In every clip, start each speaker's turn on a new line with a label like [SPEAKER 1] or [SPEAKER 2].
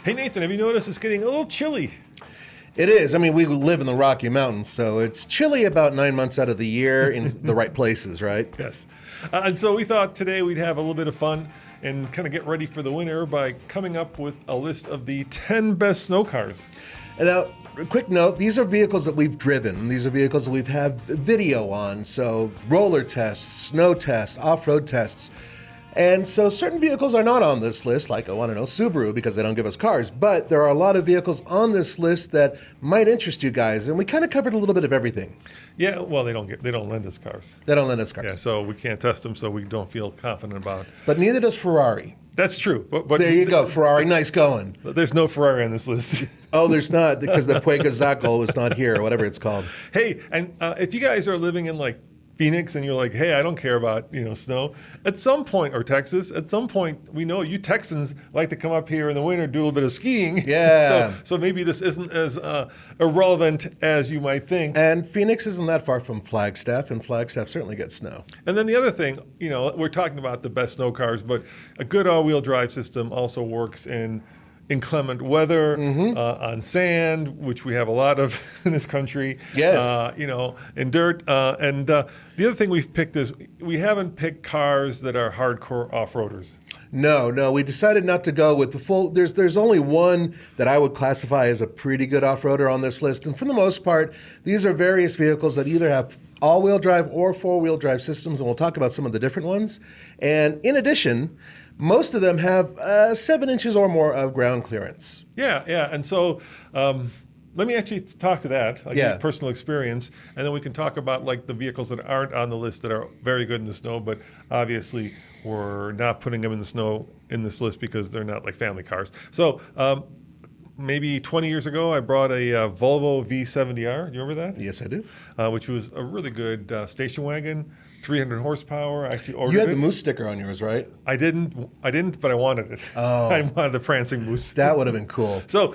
[SPEAKER 1] Hey, Nathan, have you noticed it's getting a little chilly?
[SPEAKER 2] It is. I mean, we live in the Rocky Mountains, so it's chilly about 9 months out of the year in the right places, right?
[SPEAKER 1] Yes. And so we thought today we'd have a little bit of fun and kind of get ready for the winter by coming up with a list of the 10 best snow cars.
[SPEAKER 2] And now, a quick note, these are vehicles that we've driven. These are vehicles that we've had video on, so roller tests, snow tests, off-road tests. And so certain vehicles are not on this list, like I want to know Subaru, because they don't give us cars. But there are a lot of vehicles on this list that might interest you guys, and we kind of covered a little bit of everything.
[SPEAKER 1] Yeah, well, they don't lend us cars.
[SPEAKER 2] They don't lend us cars.
[SPEAKER 1] Yeah, so we can't test them, so we don't feel confident about it.
[SPEAKER 2] But neither does Ferrari.
[SPEAKER 1] That's true. But
[SPEAKER 2] There you go, Ferrari, nice going.
[SPEAKER 1] There's no Ferrari on this list.
[SPEAKER 2] Oh, there's not, because the Puegazaco was not here, or whatever it's called.
[SPEAKER 1] Hey, and if you guys are living in like Phoenix and you're like, hey, I don't care about snow, at some point, or Texas, at some point, we know you Texans like to come up here in the winter, do a little bit of skiing.
[SPEAKER 2] Yeah.
[SPEAKER 1] So maybe this isn't as irrelevant as you might think.
[SPEAKER 2] And Phoenix isn't that far from Flagstaff, and Flagstaff certainly gets snow.
[SPEAKER 1] And then the other thing, we're talking about the best snow cars, but a good all-wheel drive system also works in inclement weather, on sand, which we have a lot of in this country.
[SPEAKER 2] Yes.
[SPEAKER 1] In dirt. And the other thing we've picked is we haven't picked cars that are hardcore off-roaders.
[SPEAKER 2] No, we decided not to go with the full. There's only one that I would classify as a pretty good off-roader on this list, and for the most part, these are various vehicles that either have all-wheel drive or four-wheel drive systems, and we'll talk about some of the different ones. And in addition, most of them have 7 inches or more of ground clearance.
[SPEAKER 1] Yeah, and so let me actually talk to that, personal experience, and then we can talk about like the vehicles that aren't on the list that are very good in the snow, but obviously we're not putting them in the snow in this list because they're not like family cars. So maybe 20 years ago, I brought a Volvo V70R. Do you remember that?
[SPEAKER 2] Yes, I do.
[SPEAKER 1] Which was a really good station wagon, 300 horsepower. I actually ordered it.
[SPEAKER 2] You had the moose sticker on yours, right?
[SPEAKER 1] I didn't, but I wanted it.
[SPEAKER 2] Oh.
[SPEAKER 1] I wanted the prancing moose.
[SPEAKER 2] That would have been cool.
[SPEAKER 1] So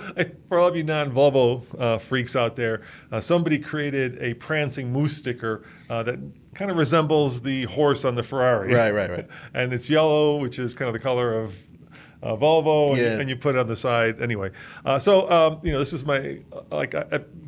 [SPEAKER 1] for all of you non-Volvo freaks out there, somebody created a prancing moose sticker that kind of resembles the horse on the Ferrari.
[SPEAKER 2] Right.
[SPEAKER 1] And it's yellow, which is kind of the color of Volvo, and you put it on the side. Anyway, this is my,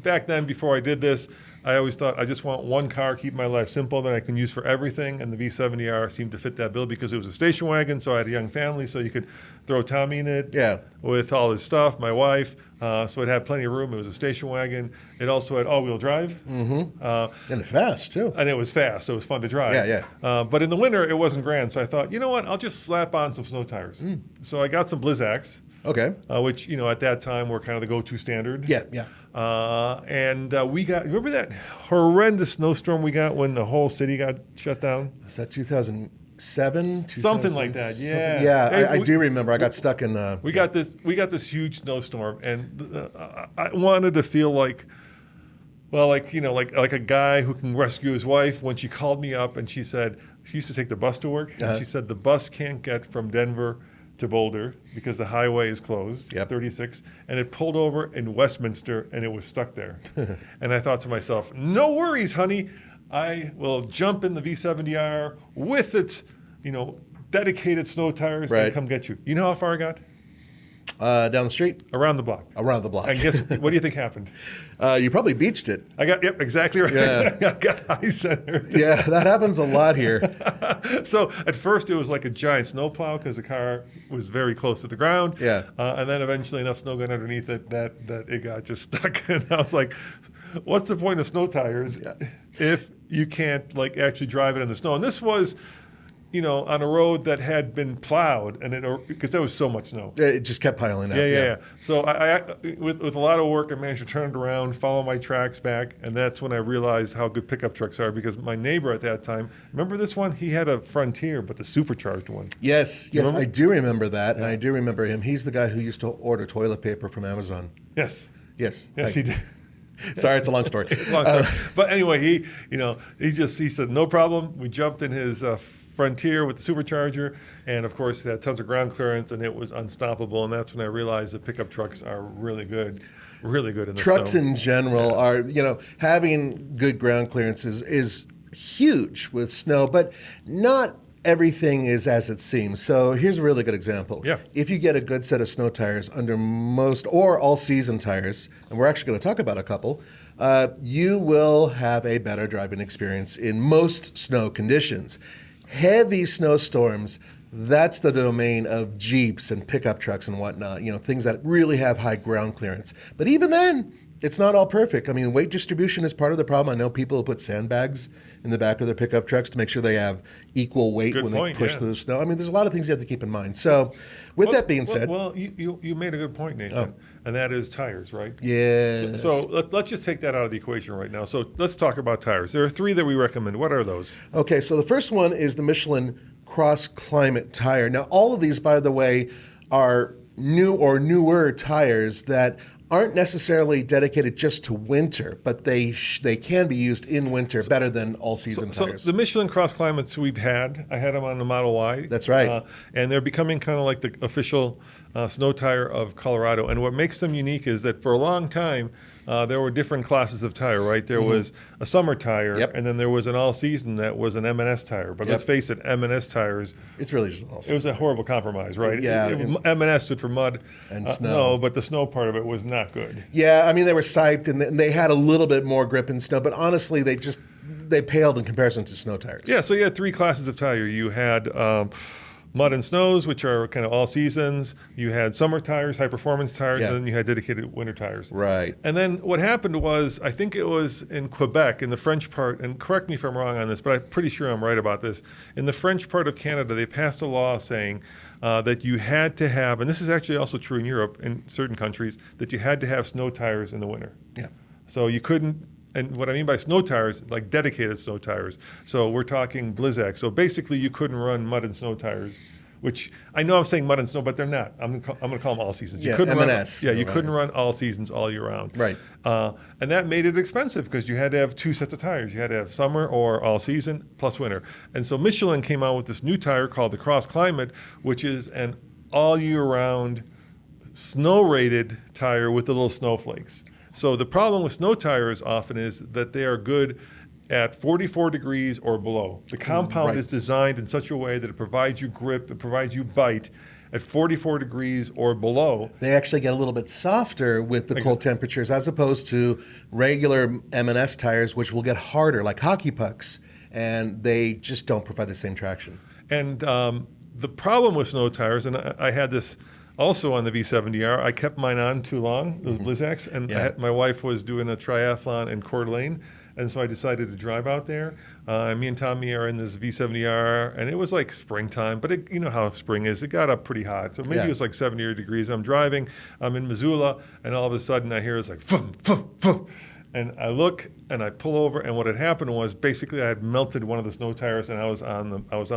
[SPEAKER 1] back then before I did this, I always thought I just want one car, keep my life simple, that I can use for everything. And the V70R seemed to fit that bill because it was a station wagon, so I had a young family, so you could throw Tommy in it with all his stuff, my wife. So it had plenty of room. It was a station wagon. It also had all-wheel drive.
[SPEAKER 2] Mm-hmm. And fast, too.
[SPEAKER 1] And it was fast, so it was fun to drive.
[SPEAKER 2] Yeah.
[SPEAKER 1] But in the winter, it wasn't grand. So I thought, you know what? I'll just slap on some snow tires. So I got some Blizzaks.
[SPEAKER 2] Okay.
[SPEAKER 1] Which, at that time were kind of the go-to standard.
[SPEAKER 2] Yeah.
[SPEAKER 1] And we got, remember that horrendous snowstorm we got when the whole city got shut down?
[SPEAKER 2] Was that 2007?
[SPEAKER 1] Something like that, yeah.
[SPEAKER 2] Yeah, I do remember. I got stuck in...
[SPEAKER 1] We got this huge snowstorm, and I wanted to feel like, like a guy who can rescue his wife when she called me up and she said, she used to take the bus to work, and she said the bus can't get from Denver to Boulder because the highway is closed, 36, and it pulled over in Westminster and it was stuck there. And I thought to myself, no worries, honey. I will jump in the V70R with its, dedicated snow tires and come get you. You know how far I got?
[SPEAKER 2] Down the street?
[SPEAKER 1] Around the block.
[SPEAKER 2] Around the block.
[SPEAKER 1] And guess, what do you think happened?
[SPEAKER 2] You probably beached it.
[SPEAKER 1] Exactly right.
[SPEAKER 2] Yeah.
[SPEAKER 1] I got high center.
[SPEAKER 2] Yeah, that happens a lot here.
[SPEAKER 1] So at first it was like a giant snowplow because the car was very close to the ground.
[SPEAKER 2] Yeah.
[SPEAKER 1] And then eventually enough snow got underneath it that it got just stuck. And I was like, what's the point of snow tires if you can't actually drive it in the snow? And this was, on a road that had been plowed, and because there was so much snow.
[SPEAKER 2] It just kept piling up.
[SPEAKER 1] Yeah. So I with a lot of work, I managed to turn it around, follow my tracks back, and that's when I realized how good pickup trucks are. Because my neighbor at that time, remember this one? He had a Frontier, but the supercharged one.
[SPEAKER 2] Yes, I do remember that, and I do remember him. He's the guy who used to order toilet paper from Amazon.
[SPEAKER 1] Yes,
[SPEAKER 2] he
[SPEAKER 1] did.
[SPEAKER 2] Sorry, it's a long story.
[SPEAKER 1] It's a long story. But anyway, he said no problem. We jumped in his Frontier with the supercharger, and of course it had tons of ground clearance, and it was unstoppable. And that's when I realized that pickup trucks are really good in the
[SPEAKER 2] trucks
[SPEAKER 1] snow.
[SPEAKER 2] In general are, having good ground clearance is huge with snow, but not everything is as it seems. So here's a really good example.
[SPEAKER 1] Yeah.
[SPEAKER 2] If you get a good set of snow tires under most or all-season tires, and we're actually going to talk about a couple, you will have a better driving experience in most snow conditions. Heavy snowstorms, that's the domain of Jeeps and pickup trucks and whatnot, things that really have high ground clearance. But even then, it's not all perfect. I mean, weight distribution is part of the problem. I know people who put sandbags in the back of their pickup trucks to make sure they have equal weight
[SPEAKER 1] Good
[SPEAKER 2] when
[SPEAKER 1] point,
[SPEAKER 2] they push
[SPEAKER 1] yeah.
[SPEAKER 2] through the snow. I mean, there's a lot of things you have to keep in mind. So, with that being said,
[SPEAKER 1] you made a good point, Nathan, and that is tires, right?
[SPEAKER 2] yeah.
[SPEAKER 1] So let's just take that out of the equation right now. So let's talk about tires. There are 3 that we recommend. What are those?
[SPEAKER 2] Okay, so the first one is the Michelin Cross Climate tire. Now, all of these, by the way, are new or newer tires that aren't necessarily dedicated just to winter, but they can be used in winter better than all-season tires.
[SPEAKER 1] So the Michelin Cross Climates I had them on the Model Y.
[SPEAKER 2] That's right.
[SPEAKER 1] And they're becoming kind of like the official snow tire of Colorado. And what makes them unique is that for a long time, there were different classes of tire, right? There was a summer tire,
[SPEAKER 2] Yep.
[SPEAKER 1] and then there was an all-season that was an M&S tire. But let's face it, M&S tires,
[SPEAKER 2] It's really just
[SPEAKER 1] it
[SPEAKER 2] all-season.
[SPEAKER 1] was a horrible compromise, right?
[SPEAKER 2] Yeah.
[SPEAKER 1] M&S stood for mud.
[SPEAKER 2] And snow.
[SPEAKER 1] No, but the snow part of it was not good.
[SPEAKER 2] Yeah, I mean, they were psyched and they had a little bit more grip in snow, but honestly, they paled in comparison to snow tires.
[SPEAKER 1] Yeah, so you had 3 classes of tire. You had mud and snows, which are kind of all seasons. You had summer tires, high performance tires,
[SPEAKER 2] Yeah.
[SPEAKER 1] and then you had dedicated winter tires.
[SPEAKER 2] Right.
[SPEAKER 1] And then what happened was, I think it was in Quebec, in the French part, and correct me if I'm wrong on this, but I'm pretty sure I'm right about this. In the French part of Canada, they passed a law saying that you had to have, and this is actually also true in Europe, in certain countries, that you had to have snow tires in the winter.
[SPEAKER 2] Yeah.
[SPEAKER 1] So you couldn't, and what I mean by snow tires, like dedicated snow tires. So we're talking Blizzak. So basically you couldn't run mud and snow tires, which I know I'm saying mud and snow, but they're not. I'm going to call them all seasons.
[SPEAKER 2] Yeah,
[SPEAKER 1] couldn't
[SPEAKER 2] M&S.
[SPEAKER 1] Run, you couldn't run all seasons all year round.
[SPEAKER 2] Right.
[SPEAKER 1] And that made it expensive because you had to have 2 sets of tires. You had to have summer or all season plus winter. And so Michelin came out with this new tire called the Cross Climate, which is an all year round snow rated tire with the little snowflakes. So the problem with snow tires often is that they are good at 44 degrees or below. The compound
[SPEAKER 2] Right.
[SPEAKER 1] is designed in such a way that it provides you grip, it provides you bite at 44 degrees or below.
[SPEAKER 2] They actually get a little bit softer with the cold temperatures as opposed to regular M&S tires, which will get harder, like hockey pucks, and they just don't provide the same traction.
[SPEAKER 1] And the problem with snow tires, and I had this also on the V70R, I kept mine on too long, those Blizzaks, and
[SPEAKER 2] Yeah.
[SPEAKER 1] my wife was doing a triathlon in Coeur d'Alene, and so I decided to drive out there. Me and Tommy are in this V70R, and it was like springtime, but you know how spring is. It got up pretty hot, so maybe
[SPEAKER 2] Yeah.
[SPEAKER 1] it was like 70 or degrees. I'm driving, I'm in Missoula, and all of a sudden I hear it's like, fuh, fuh, fuh. And I look and I pull over, and what had happened was basically I had melted one of the snow tires, and I was on the belts,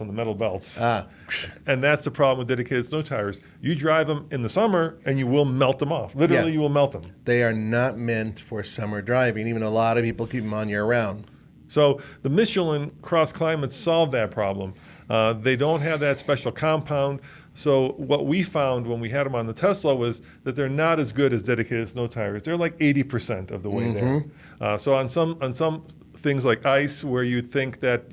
[SPEAKER 1] on the metal belts. And that's the problem with dedicated snow tires. You drive them in the summer, and you will melt them off. Literally,
[SPEAKER 2] Yeah.
[SPEAKER 1] you will melt them.
[SPEAKER 2] They are not meant for summer driving. Even a lot of people keep them on year round.
[SPEAKER 1] So the Michelin Cross Climate solved that problem. They don't have that special compound. So what we found when we had them on the Tesla was that they're not as good as dedicated snow tires. They're like 80% of the way there. So on some things like ice, where you think that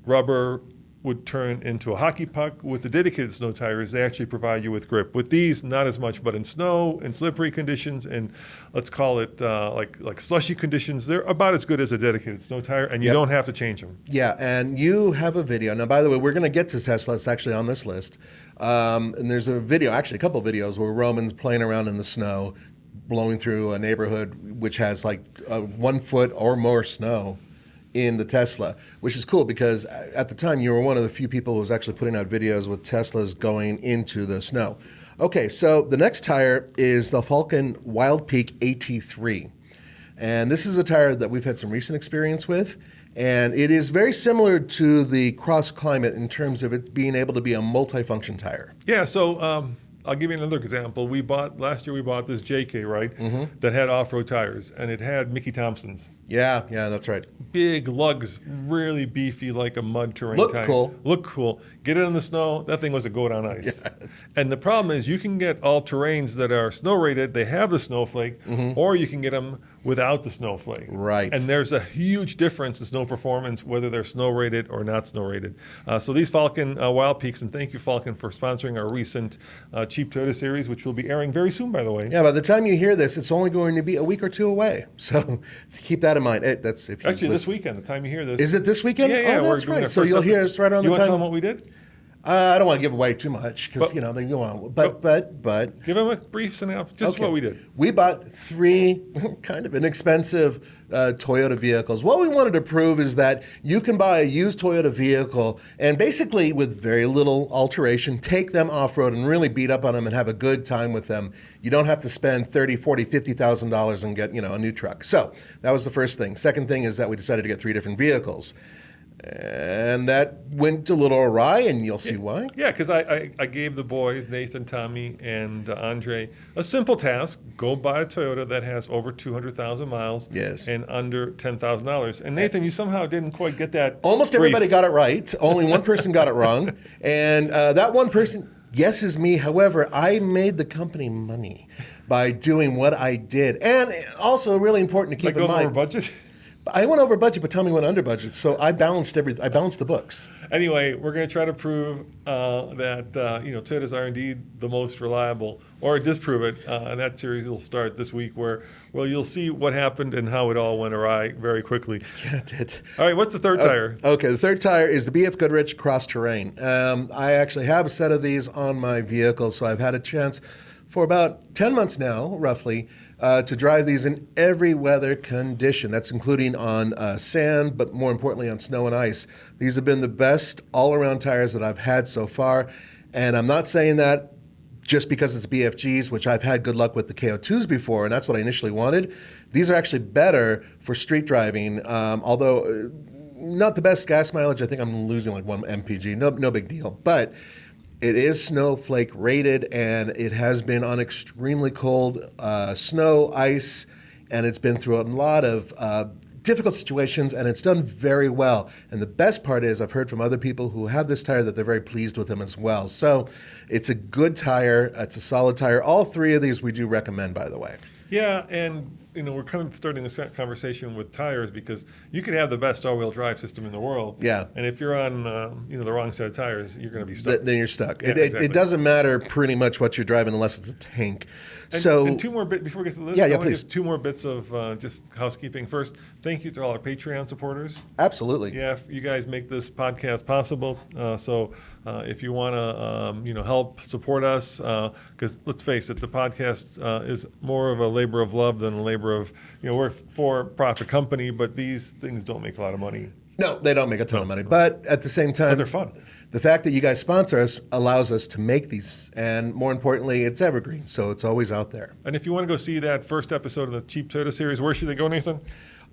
[SPEAKER 1] rubber would turn into a hockey puck, with the dedicated snow tires, they actually provide you with grip. With these, not as much, but in snow, in slippery conditions, and let's call it like slushy conditions, they're about as good as a dedicated snow tire, and you
[SPEAKER 2] Yep.
[SPEAKER 1] don't have to change them.
[SPEAKER 2] Yeah, and you have a video. Now, by the way, we're going to get to Tesla. It's actually on this list. And there's a video, actually a couple of videos, where Roman's playing around in the snow, blowing through a neighborhood which has like 1 foot or more snow in the Tesla, which is cool because at the time you were one of the few people who was actually putting out videos with Teslas going into the snow. Okay, so the next tire is the Falcon Wild Peak AT3. And this is a tire that we've had some recent experience with. And it is very similar to the Cross Climate in terms of it being able to be a multifunction tire.
[SPEAKER 1] Yeah, so I'll give you another example. Last year we bought this JK, right, that had off-road tires, and it had Mickey Thompsons.
[SPEAKER 2] Yeah, that's right.
[SPEAKER 1] Big lugs, really beefy, like a mud terrain
[SPEAKER 2] Look
[SPEAKER 1] tire.
[SPEAKER 2] cool.
[SPEAKER 1] Look cool. Get it in the snow. That thing was a goat on ice.
[SPEAKER 2] Yes.
[SPEAKER 1] And the problem is you can get all terrains that are snow rated. They have the snowflake, or you can get them without the snowflake.
[SPEAKER 2] Right.
[SPEAKER 1] And there's a huge difference in snow performance, whether they're snow rated or not snow rated. So these Falcon Wild Peaks, and thank you, Falcon, for sponsoring our recent Cheap Toyota series, which will be airing very soon, by the way.
[SPEAKER 2] Yeah, by the time you hear this, it's only going to be a week or two away. So keep that in mind. That's if you
[SPEAKER 1] Actually, this weekend, the time you hear this.
[SPEAKER 2] Is it this weekend?
[SPEAKER 1] Yeah,
[SPEAKER 2] Oh,
[SPEAKER 1] we're
[SPEAKER 2] that's
[SPEAKER 1] doing
[SPEAKER 2] right.
[SPEAKER 1] our
[SPEAKER 2] So
[SPEAKER 1] first
[SPEAKER 2] you'll hear
[SPEAKER 1] episode.
[SPEAKER 2] us right around
[SPEAKER 1] You
[SPEAKER 2] the
[SPEAKER 1] want to
[SPEAKER 2] time.
[SPEAKER 1] tell them what we did?
[SPEAKER 2] I don't want to give away too much because, they go on. But.
[SPEAKER 1] Give them a brief synopsis, just
[SPEAKER 2] Okay.
[SPEAKER 1] what we did.
[SPEAKER 2] We bought 3 kind of inexpensive Toyota vehicles. What we wanted to prove is that you can buy a used Toyota vehicle and basically, with very little alteration, take them off-road and really beat up on them and have a good time with them. You don't have to spend $30,000, $40,000, $50,000 and get a new truck. So that was the first thing. Second thing is that we decided to get 3 different vehicles. And that went a little awry, and you'll see why.
[SPEAKER 1] Yeah, because I gave the boys, Nathan, Tommy, and Andre, a simple task. Go buy a Toyota that has over 200,000 miles
[SPEAKER 2] Yes.
[SPEAKER 1] and under $10,000. And Nathan, you somehow didn't quite get that.
[SPEAKER 2] Almost
[SPEAKER 1] brief.
[SPEAKER 2] everybody got it right. Only one person got it wrong. And that one person, yes, is me. However, I made the company money by doing what I did. And also really important to keep
[SPEAKER 1] Like
[SPEAKER 2] in
[SPEAKER 1] going over
[SPEAKER 2] mind.
[SPEAKER 1] budget?
[SPEAKER 2] I went over budget, but Tommy went under budget. So I balanced everything. I balanced the books.
[SPEAKER 1] Anyway, we're going to try to prove that Toyotas are indeed the most reliable, or disprove it. And that series will start this week, where you'll see what happened and how it all went awry very quickly.
[SPEAKER 2] Yeah, it did.
[SPEAKER 1] All right, what's the third tire?
[SPEAKER 2] Okay, the third tire is the BF Goodrich Cross Terrain. I actually have a set of these on my vehicle, so I've had a chance for about 10 months now, roughly, to drive these in every weather condition. That's including on sand, but more importantly on snow and ice. These have been the best all-around tires that I've had so far, and I'm not saying that just because it's BFGs, which I've had good luck with the KO2s before, and that's what I initially wanted. These are actually better for street driving, although not the best gas mileage. I think I'm losing like 1 mpg, no big deal. But it is snowflake rated, and it has been on extremely cold snow, ice, and it's been through a lot of difficult situations, and it's done very well. And the best part is I've heard from other people who have this tire that they're very pleased with them as well. So it's a good tire. It's a solid tire. All 3 of these we do recommend, by the way.
[SPEAKER 1] Yeah, and we're kind of starting this conversation with tires, because you could have the best all-wheel drive system in the world.
[SPEAKER 2] Yeah.
[SPEAKER 1] And if you're on the wrong set of tires, you're going to be stuck.
[SPEAKER 2] Then you're stuck.
[SPEAKER 1] Yeah,
[SPEAKER 2] It doesn't matter pretty much what you're driving unless it's a tank.
[SPEAKER 1] And 2 more bits before we get to the list.
[SPEAKER 2] Yeah,
[SPEAKER 1] I wanna
[SPEAKER 2] please.
[SPEAKER 1] give 2 more bits of just housekeeping. First, thank you to all our Patreon supporters.
[SPEAKER 2] Absolutely.
[SPEAKER 1] Yeah, you guys make this podcast possible. So if you want to, help support us, because let's face it, the podcast is more of a labor of love than a labor of, we're a for-profit company, but these things don't make a lot of money.
[SPEAKER 2] No, they don't make a ton of money. But at the same time,
[SPEAKER 1] But they're fun.
[SPEAKER 2] The fact that you guys sponsor us allows us to make these. And more importantly, it's evergreen, so it's always out there.
[SPEAKER 1] And if you want to go see that first episode of the Cheap Toyota series, where should they go, Nathan?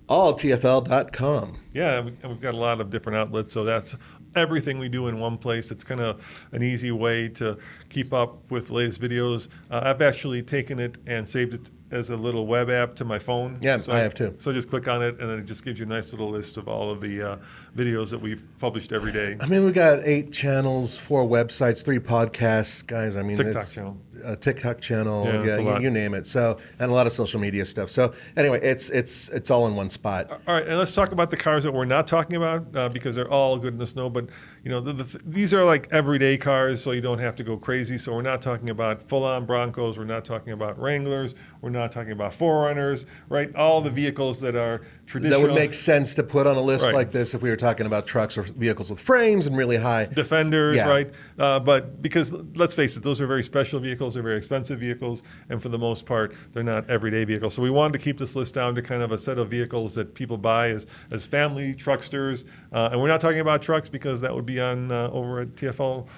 [SPEAKER 2] alltfl.com.
[SPEAKER 1] Yeah, we've got a lot of different outlets, so that's everything we do in one place. It's kind of an easy way to keep up with the latest videos. I've actually taken it and saved it as a little web app to my phone.
[SPEAKER 2] Yeah, I have too.
[SPEAKER 1] So just click on it, and then it just gives you a nice little list of all of the videos that we've published every day.
[SPEAKER 2] I mean, we got 8 channels, 4 websites, 3 podcasts, guys. I mean,
[SPEAKER 1] TikTok
[SPEAKER 2] it's
[SPEAKER 1] channel.
[SPEAKER 2] A TikTok channel.
[SPEAKER 1] Yeah, it's a lot.
[SPEAKER 2] You name it. So, and a lot of social media stuff. So, anyway, it's all in one spot.
[SPEAKER 1] All right, and let's talk about the cars that we're not talking about because they're all good in the snow. But these are like everyday cars, so you don't have to go crazy. So we're not talking about full-on Broncos. We're not talking about Wranglers. We're not talking about 4Runners. Right? All the vehicles that are traditional.
[SPEAKER 2] That would make sense to put on a list
[SPEAKER 1] Right.
[SPEAKER 2] like this if we were talking about trucks or vehicles with frames and really high
[SPEAKER 1] Defenders,
[SPEAKER 2] Yeah.
[SPEAKER 1] right? But because let's face it, those are very special vehicles. They're very expensive vehicles, and for the most part, they're not everyday vehicles. So we wanted to keep this list down to kind of a set of vehicles that people buy as family trucksters. And we're not talking about trucks because that would be on over at TFL.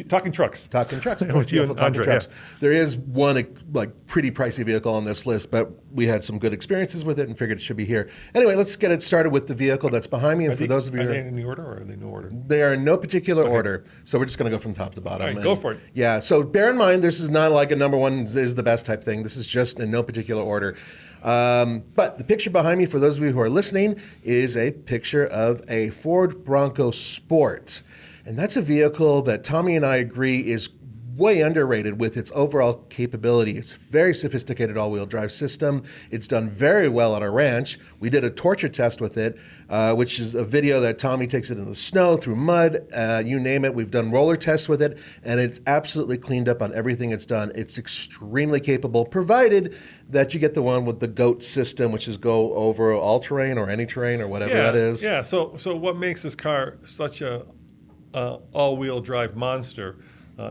[SPEAKER 1] Talking trucks.
[SPEAKER 2] Talking trucks.
[SPEAKER 1] With you and
[SPEAKER 2] Talking
[SPEAKER 1] Andre,
[SPEAKER 2] trucks.
[SPEAKER 1] yeah.
[SPEAKER 2] There is one like pretty pricey vehicle on this list, but we had some good experiences with it and figured it should be here. Anyway, let's get it started with the vehicle that's behind me. And for those of you
[SPEAKER 1] Are
[SPEAKER 2] who
[SPEAKER 1] they in any order or are they no order?
[SPEAKER 2] they are in no particular order, so we're just going to go from top to bottom.
[SPEAKER 1] All right, go for it.
[SPEAKER 2] Yeah, so bear in mind, this is not like a number one is the best type thing. This is just in no particular order. But the picture behind me, for those of you who are listening, is a picture of a Ford Bronco Sport. And that's a vehicle that Tommy and I agree is way underrated with its overall capability. It's a very sophisticated all-wheel drive system. It's done very well at our ranch. We did a torture test with it, which is a video that Tommy takes it in the snow, through mud, you name it. We've done roller tests with it, and it's absolutely cleaned up on everything it's done. It's extremely capable, provided that you get the one with the GOAT system, which is go over all terrain or any terrain or whatever that is.
[SPEAKER 1] Yeah, so what makes this car such a all-wheel drive monster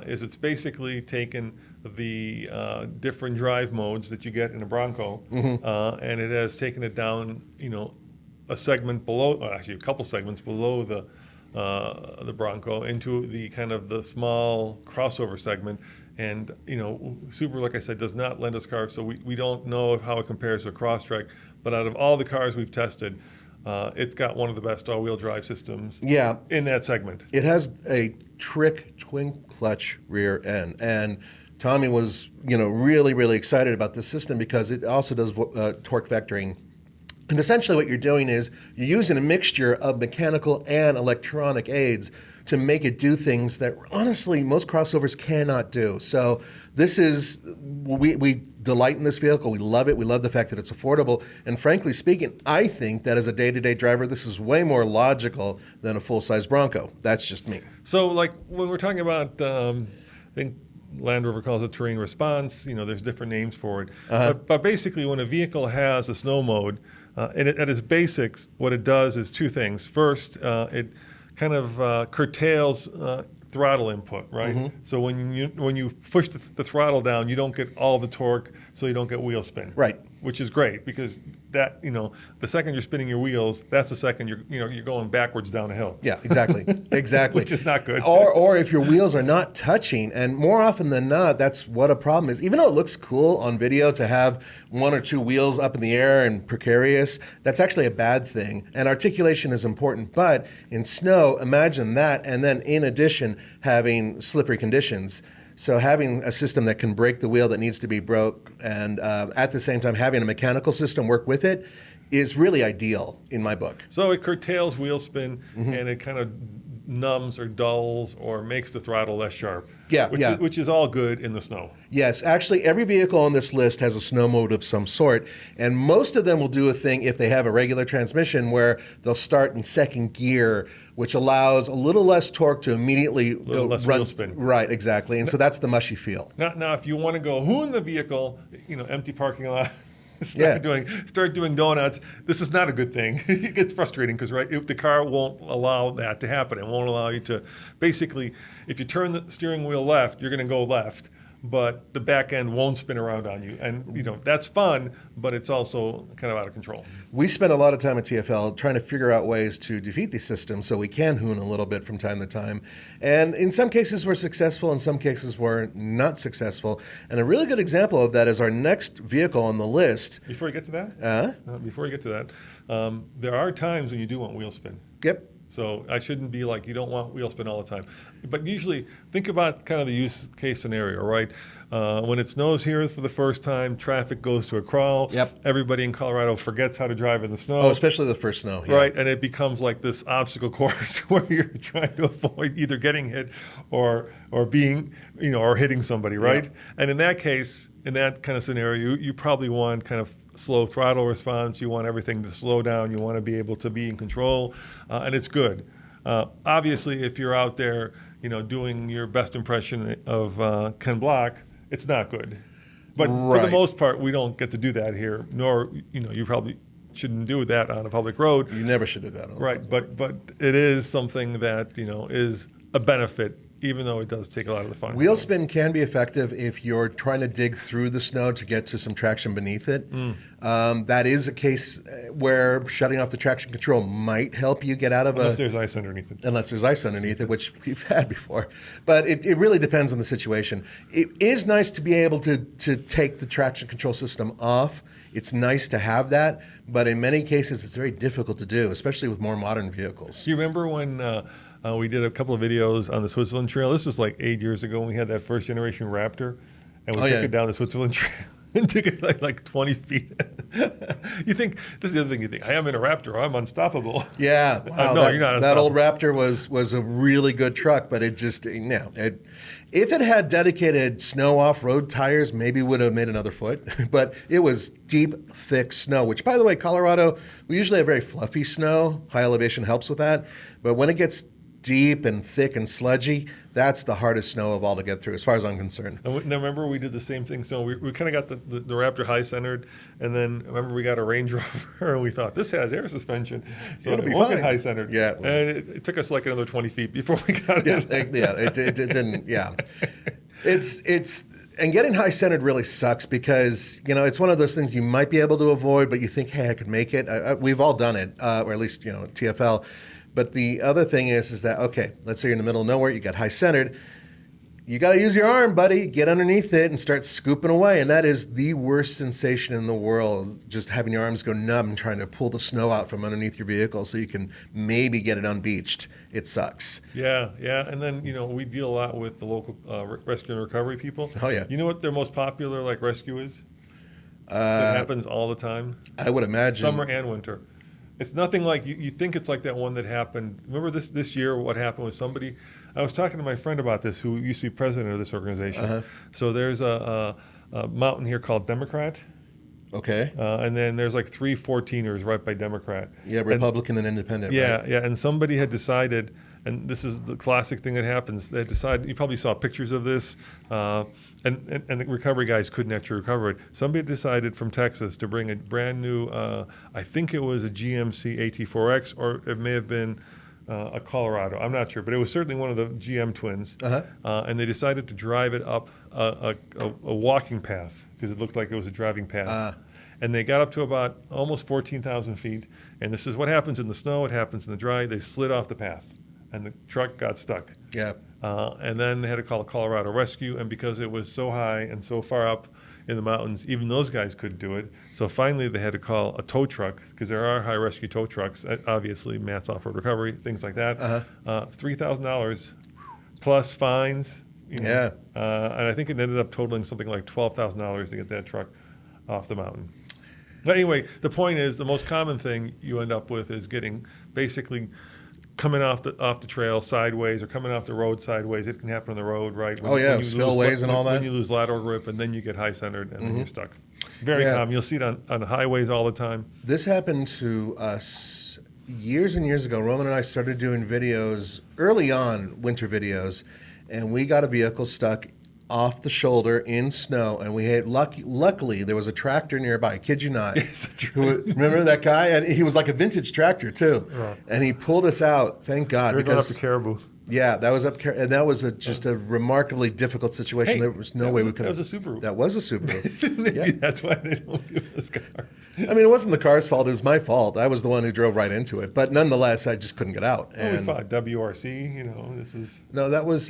[SPEAKER 1] is it's basically taken the different drive modes that you get in a Bronco, and it has taken it down, a segment below, actually a couple segments below the Bronco into the kind of the small crossover segment. And, Subaru, like I said, does not lend us cars, so we don't know how it compares to a Crosstrek. But out of all the cars we've tested, it's got one of the best all-wheel drive systems in that segment. It has a
[SPEAKER 2] trick twin clutch rear end, and Tommy was really, really excited about this system because it also does torque vectoring. And essentially what you're doing is you're using a mixture of mechanical and electronic aids to make it do things that honestly most crossovers cannot do. So this is, we delight in this vehicle. We love it. We love the fact that it's affordable. And frankly speaking, I think that as a day-to-day driver, this is way more logical than a full-size Bronco. That's just me.
[SPEAKER 1] So like when we're talking about, I think Land Rover calls it terrain response, there's different names for it. But basically when a vehicle has a snow mode, and at its basics, what it does is two things. First, it kind of curtails throttle input, right? So when you push the throttle down, you don't get all the torque, so you don't get wheel spin.
[SPEAKER 2] Right.
[SPEAKER 1] Which is great because that, the second you're spinning your wheels, that's the second you're going backwards down a hill.
[SPEAKER 2] Yeah, exactly. Exactly.
[SPEAKER 1] Which is not good.
[SPEAKER 2] Or if your wheels are not touching, and more often than not, that's what a problem is. Even though it looks cool on video to have one or two wheels up in the air and precarious, that's actually a bad thing. And articulation is important, but in snow, imagine that, and then in addition, having slippery conditions. So having a system that can break the wheel that needs to be broke, and at the same time having a mechanical system work with it, is really ideal in my book.
[SPEAKER 1] So it curtails wheel spin, and it kind of numbs or dulls or makes the throttle less sharp. Which is all good in the snow.
[SPEAKER 2] Yes, actually every vehicle on this list has a snow mode of some sort, and most of them will do a thing if they have a regular transmission where they'll start in second gear, which allows a little less torque to immediately
[SPEAKER 1] less wheel spin.
[SPEAKER 2] Right, exactly, and so that's the mushy feel.
[SPEAKER 1] Now if you want to go who in the vehicle, empty parking lot, start doing donuts, this is not a good thing. It gets frustrating because if the car won't allow that to happen. It won't allow you to, basically, if you turn the steering wheel left, you're going to go left, but the back end won't spin around on you. And that's fun, but it's also kind of out of control.
[SPEAKER 2] We spend a lot of time at TFL trying to figure out ways to defeat these systems so we can hoon a little bit from time to time. And in some cases we're successful, in some cases we're not successful. And a really good example of that is our next vehicle on the list.
[SPEAKER 1] Before you get to that, there are times when you do want wheel spin.
[SPEAKER 2] Yep.
[SPEAKER 1] So I shouldn't be like, you don't want wheel spin all the time. But usually, think about kind of the use case scenario, right? When it snows here for the first time, traffic goes to a crawl.
[SPEAKER 2] Yep.
[SPEAKER 1] Everybody in Colorado forgets how to drive in the snow.
[SPEAKER 2] Oh, especially the first snow. Yeah.
[SPEAKER 1] Right, and it becomes like this obstacle course where you're trying to avoid either getting hit or being, or hitting somebody, right? Yep. And in that case, in that kind of scenario, you probably want kind of slow throttle response. You want everything to slow down. You want to be able to be in control, and it's good. Obviously, if you're out there, doing your best impression of Ken Block, it's not good. But for the most part, we don't get to do that here. Nor, you probably shouldn't do that on a public road.
[SPEAKER 2] You never should do that.
[SPEAKER 1] Right, but it is something that is a benefit, even though it does take a lot of the fun.
[SPEAKER 2] Wheel spin can be effective if you're trying to dig through the snow to get to some traction beneath it. That is a case where shutting off the traction control might help you get out of
[SPEAKER 1] Unless there's ice underneath it.
[SPEAKER 2] Unless there's ice underneath it, which we've had before. But it really depends on the situation. It is nice to be able to take the traction control system off. It's nice to have that, but in many cases it's very difficult to do, especially with more modern vehicles.
[SPEAKER 1] Do you remember when we did a couple of videos on the Switzerland Trail? This was like 8 years ago when we had that first generation Raptor, and we took it down the Switzerland Trail and took it like 20 feet. You think, this is the other thing you think, hey, I'm in a Raptor, I'm unstoppable.
[SPEAKER 2] Yeah, wow,
[SPEAKER 1] No, you're not
[SPEAKER 2] that old
[SPEAKER 1] unstoppable.
[SPEAKER 2] Raptor was a really good truck, but it just if it had dedicated snow off-road tires, maybe would have made another foot. But it was deep, thick snow. Which, by the way, Colorado, we usually have very fluffy snow. High elevation helps with that, but when it gets deep and thick and sludgy, that's the hardest snow of all to get through, as far as I'm concerned.
[SPEAKER 1] And now remember we did the same thing. So we kind of got the Raptor high centered, and then remember we got a Range Rover, and we thought this has air suspension, so
[SPEAKER 2] It'll
[SPEAKER 1] it
[SPEAKER 2] be
[SPEAKER 1] won't
[SPEAKER 2] fine.
[SPEAKER 1] get high centered.
[SPEAKER 2] Yeah.
[SPEAKER 1] And it took us like another 20 feet before we got
[SPEAKER 2] Yeah,
[SPEAKER 1] it.
[SPEAKER 2] it didn't. Yeah, it's and getting high centered really sucks because it's one of those things you might be able to avoid, but you think, hey, I could make it. We've all done it, or at least TFL. But the other thing is that okay, let's say you're in the middle of nowhere, you got high centered. You got to use your arm, buddy. Get underneath it and start scooping away. And that is the worst sensation in the world, just having your arms go numb and trying to pull the snow out from underneath your vehicle so you can maybe get it unbeached. It sucks.
[SPEAKER 1] Yeah. And then we deal a lot with the local rescue and recovery people.
[SPEAKER 2] Oh, yeah.
[SPEAKER 1] You know what their most popular rescue is? That happens all the time.
[SPEAKER 2] I would imagine.
[SPEAKER 1] Summer and winter. It's nothing like you think it's like that one that happened. Remember this year what happened with somebody? I was talking to my friend about this who used to be president of this organization.
[SPEAKER 2] Uh-huh.
[SPEAKER 1] So there's a mountain here called Democrat.
[SPEAKER 2] Okay.
[SPEAKER 1] And then there's like 3 14ers right by Democrat.
[SPEAKER 2] Yeah, Republican and Independent.
[SPEAKER 1] Yeah,
[SPEAKER 2] right?
[SPEAKER 1] yeah. And somebody had decided, and this is the classic thing that happens, they decided, you probably saw pictures of this, and the recovery guys couldn't actually recover it. Somebody decided from Texas to bring a brand new, I think it was a GMC AT4X, or it may have been a Colorado. I'm not sure, but it was certainly one of the GM twins.
[SPEAKER 2] Uh-huh.
[SPEAKER 1] And they decided to drive it up a walking path because it looked like it was a driving path. And they got up to about almost 14,000 feet. And this is what happens in the snow. It happens in the dry. They slid off the path, and the truck got stuck.
[SPEAKER 2] Yeah.
[SPEAKER 1] And then they had to call a Colorado rescue. And because it was so high and so far up in the mountains, even those guys couldn't do it. So finally, they had to call a tow truck, because there are high rescue tow trucks, obviously, Matt's Off-Road Recovery, things like that. $3,000 plus fines.
[SPEAKER 2] Yeah.
[SPEAKER 1] And I think it ended up totaling something like $12,000 to get that truck off the mountain. But anyway, the point is, the most common thing you end up with is getting basically coming off the trail sideways or coming off the road sideways. It can happen on the road, right?
[SPEAKER 2] Spillways and all that.
[SPEAKER 1] When you lose lateral grip, and then you get high centered, and then you're stuck. Very common. You'll see it on highways all the time.
[SPEAKER 2] This happened to us years and years ago. Roman and I started doing videos early on, winter videos, and we got a vehicle stuck off the shoulder in snow, and we had luckily there was a tractor nearby. Kid you not.
[SPEAKER 1] Yes, that's right.
[SPEAKER 2] Remember that guy? And he was like a vintage tractor too.
[SPEAKER 1] Right.
[SPEAKER 2] And he pulled us out. Thank God.
[SPEAKER 1] We're going up to Caribou.
[SPEAKER 2] Yeah, that was and that was just a remarkably difficult situation.
[SPEAKER 1] Hey,
[SPEAKER 2] there was no way we could.
[SPEAKER 1] That was a Subaru.
[SPEAKER 2] That was a Subaru.
[SPEAKER 1] Maybe
[SPEAKER 2] Yeah.
[SPEAKER 1] that's why they don't give us cars.
[SPEAKER 2] I mean, it wasn't the car's fault. It was my fault. I was the one who drove right into it. But nonetheless, I just couldn't get out.
[SPEAKER 1] Oh, we fought WRC. This was.
[SPEAKER 2] No, that was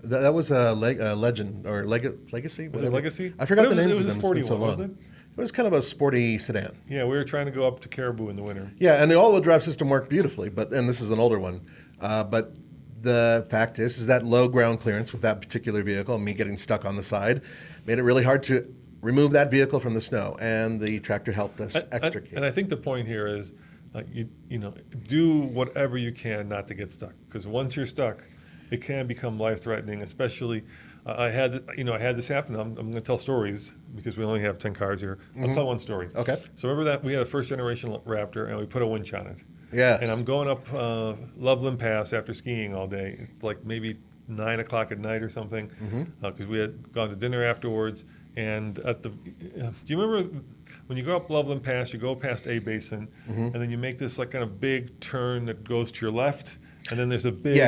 [SPEAKER 2] that was a Legend or Legacy.
[SPEAKER 1] Was it Legacy?
[SPEAKER 2] I forgot
[SPEAKER 1] But
[SPEAKER 2] the names
[SPEAKER 1] it was
[SPEAKER 2] of
[SPEAKER 1] a
[SPEAKER 2] them.
[SPEAKER 1] sporty
[SPEAKER 2] It's been so
[SPEAKER 1] one,
[SPEAKER 2] long.
[SPEAKER 1] wasn't it?
[SPEAKER 2] It was kind of a sporty sedan.
[SPEAKER 1] Yeah, we were trying to go up to Caribou in the winter.
[SPEAKER 2] Yeah, and the all-wheel drive system worked beautifully. And this is an older one. But the fact is that low ground clearance with that particular vehicle, and me getting stuck on the side, made it really hard to remove that vehicle from the snow. And the tractor helped us extricate.
[SPEAKER 1] And I think the point here is, do whatever you can not to get stuck. Because once you're stuck, it can become life-threatening. Especially, I had this happen. I'm going to tell stories because we only have 10 cars here. I'll tell one story.
[SPEAKER 2] Okay.
[SPEAKER 1] So remember that we had a first-generation Raptor, and we put a winch on it.
[SPEAKER 2] Yeah.
[SPEAKER 1] And I'm going up Loveland Pass after skiing all day. It's like maybe 9 o'clock at night or something, because we had gone to dinner afterwards. And do you remember when you go up Loveland Pass, you go past A Basin, and then you make this like kind of big turn that goes to your left, and then there's a big,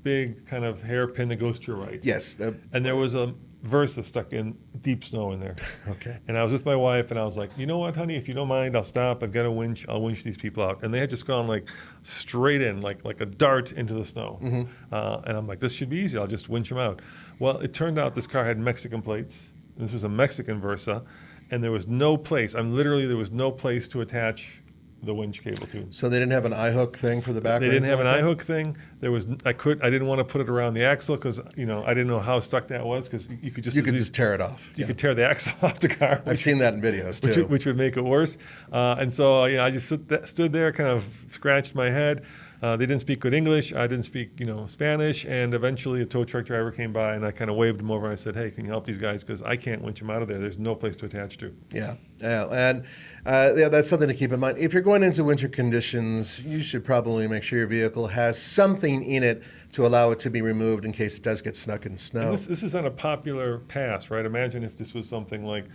[SPEAKER 1] big kind of hairpin that goes to your right.
[SPEAKER 2] Yes.
[SPEAKER 1] And there was a Versa stuck in deep snow in there.
[SPEAKER 2] Okay.
[SPEAKER 1] And I was with my wife, and I was like, you know what, honey, if you don't mind, I'll stop. I've got a winch. I'll winch these people out. And they had just gone like straight in, like a dart into the snow. And I'm like, this should be easy. I'll just winch them out. Well, it turned out this car had Mexican plates. This was a Mexican Versa, and there was no place. There was no place to attach the winch cable too.
[SPEAKER 2] So they didn't have an eye hook thing for the back?
[SPEAKER 1] They
[SPEAKER 2] or
[SPEAKER 1] didn't have an eye
[SPEAKER 2] anything
[SPEAKER 1] hook thing. I didn't want to put it around the axle because I didn't know how stuck that was because you could just
[SPEAKER 2] like that? You could just tear it off.
[SPEAKER 1] you could tear the axle off the car.
[SPEAKER 2] I've seen that in videos too.
[SPEAKER 1] Which would make it worse. And so I just stood there, kind of scratched my head. They didn't speak good English. I didn't speak, Spanish. And eventually a tow truck driver came by and I kind of waved him over and I said, "Hey, can you help these guys? Because I can't winch them out of there. There's no place to attach to."
[SPEAKER 2] Yeah. And that's something to keep in mind. If you're going into winter conditions, you should probably make sure your vehicle has something in it to allow it to be removed in case it does get stuck in snow.
[SPEAKER 1] And this is on a popular pass, right? Imagine if this was something like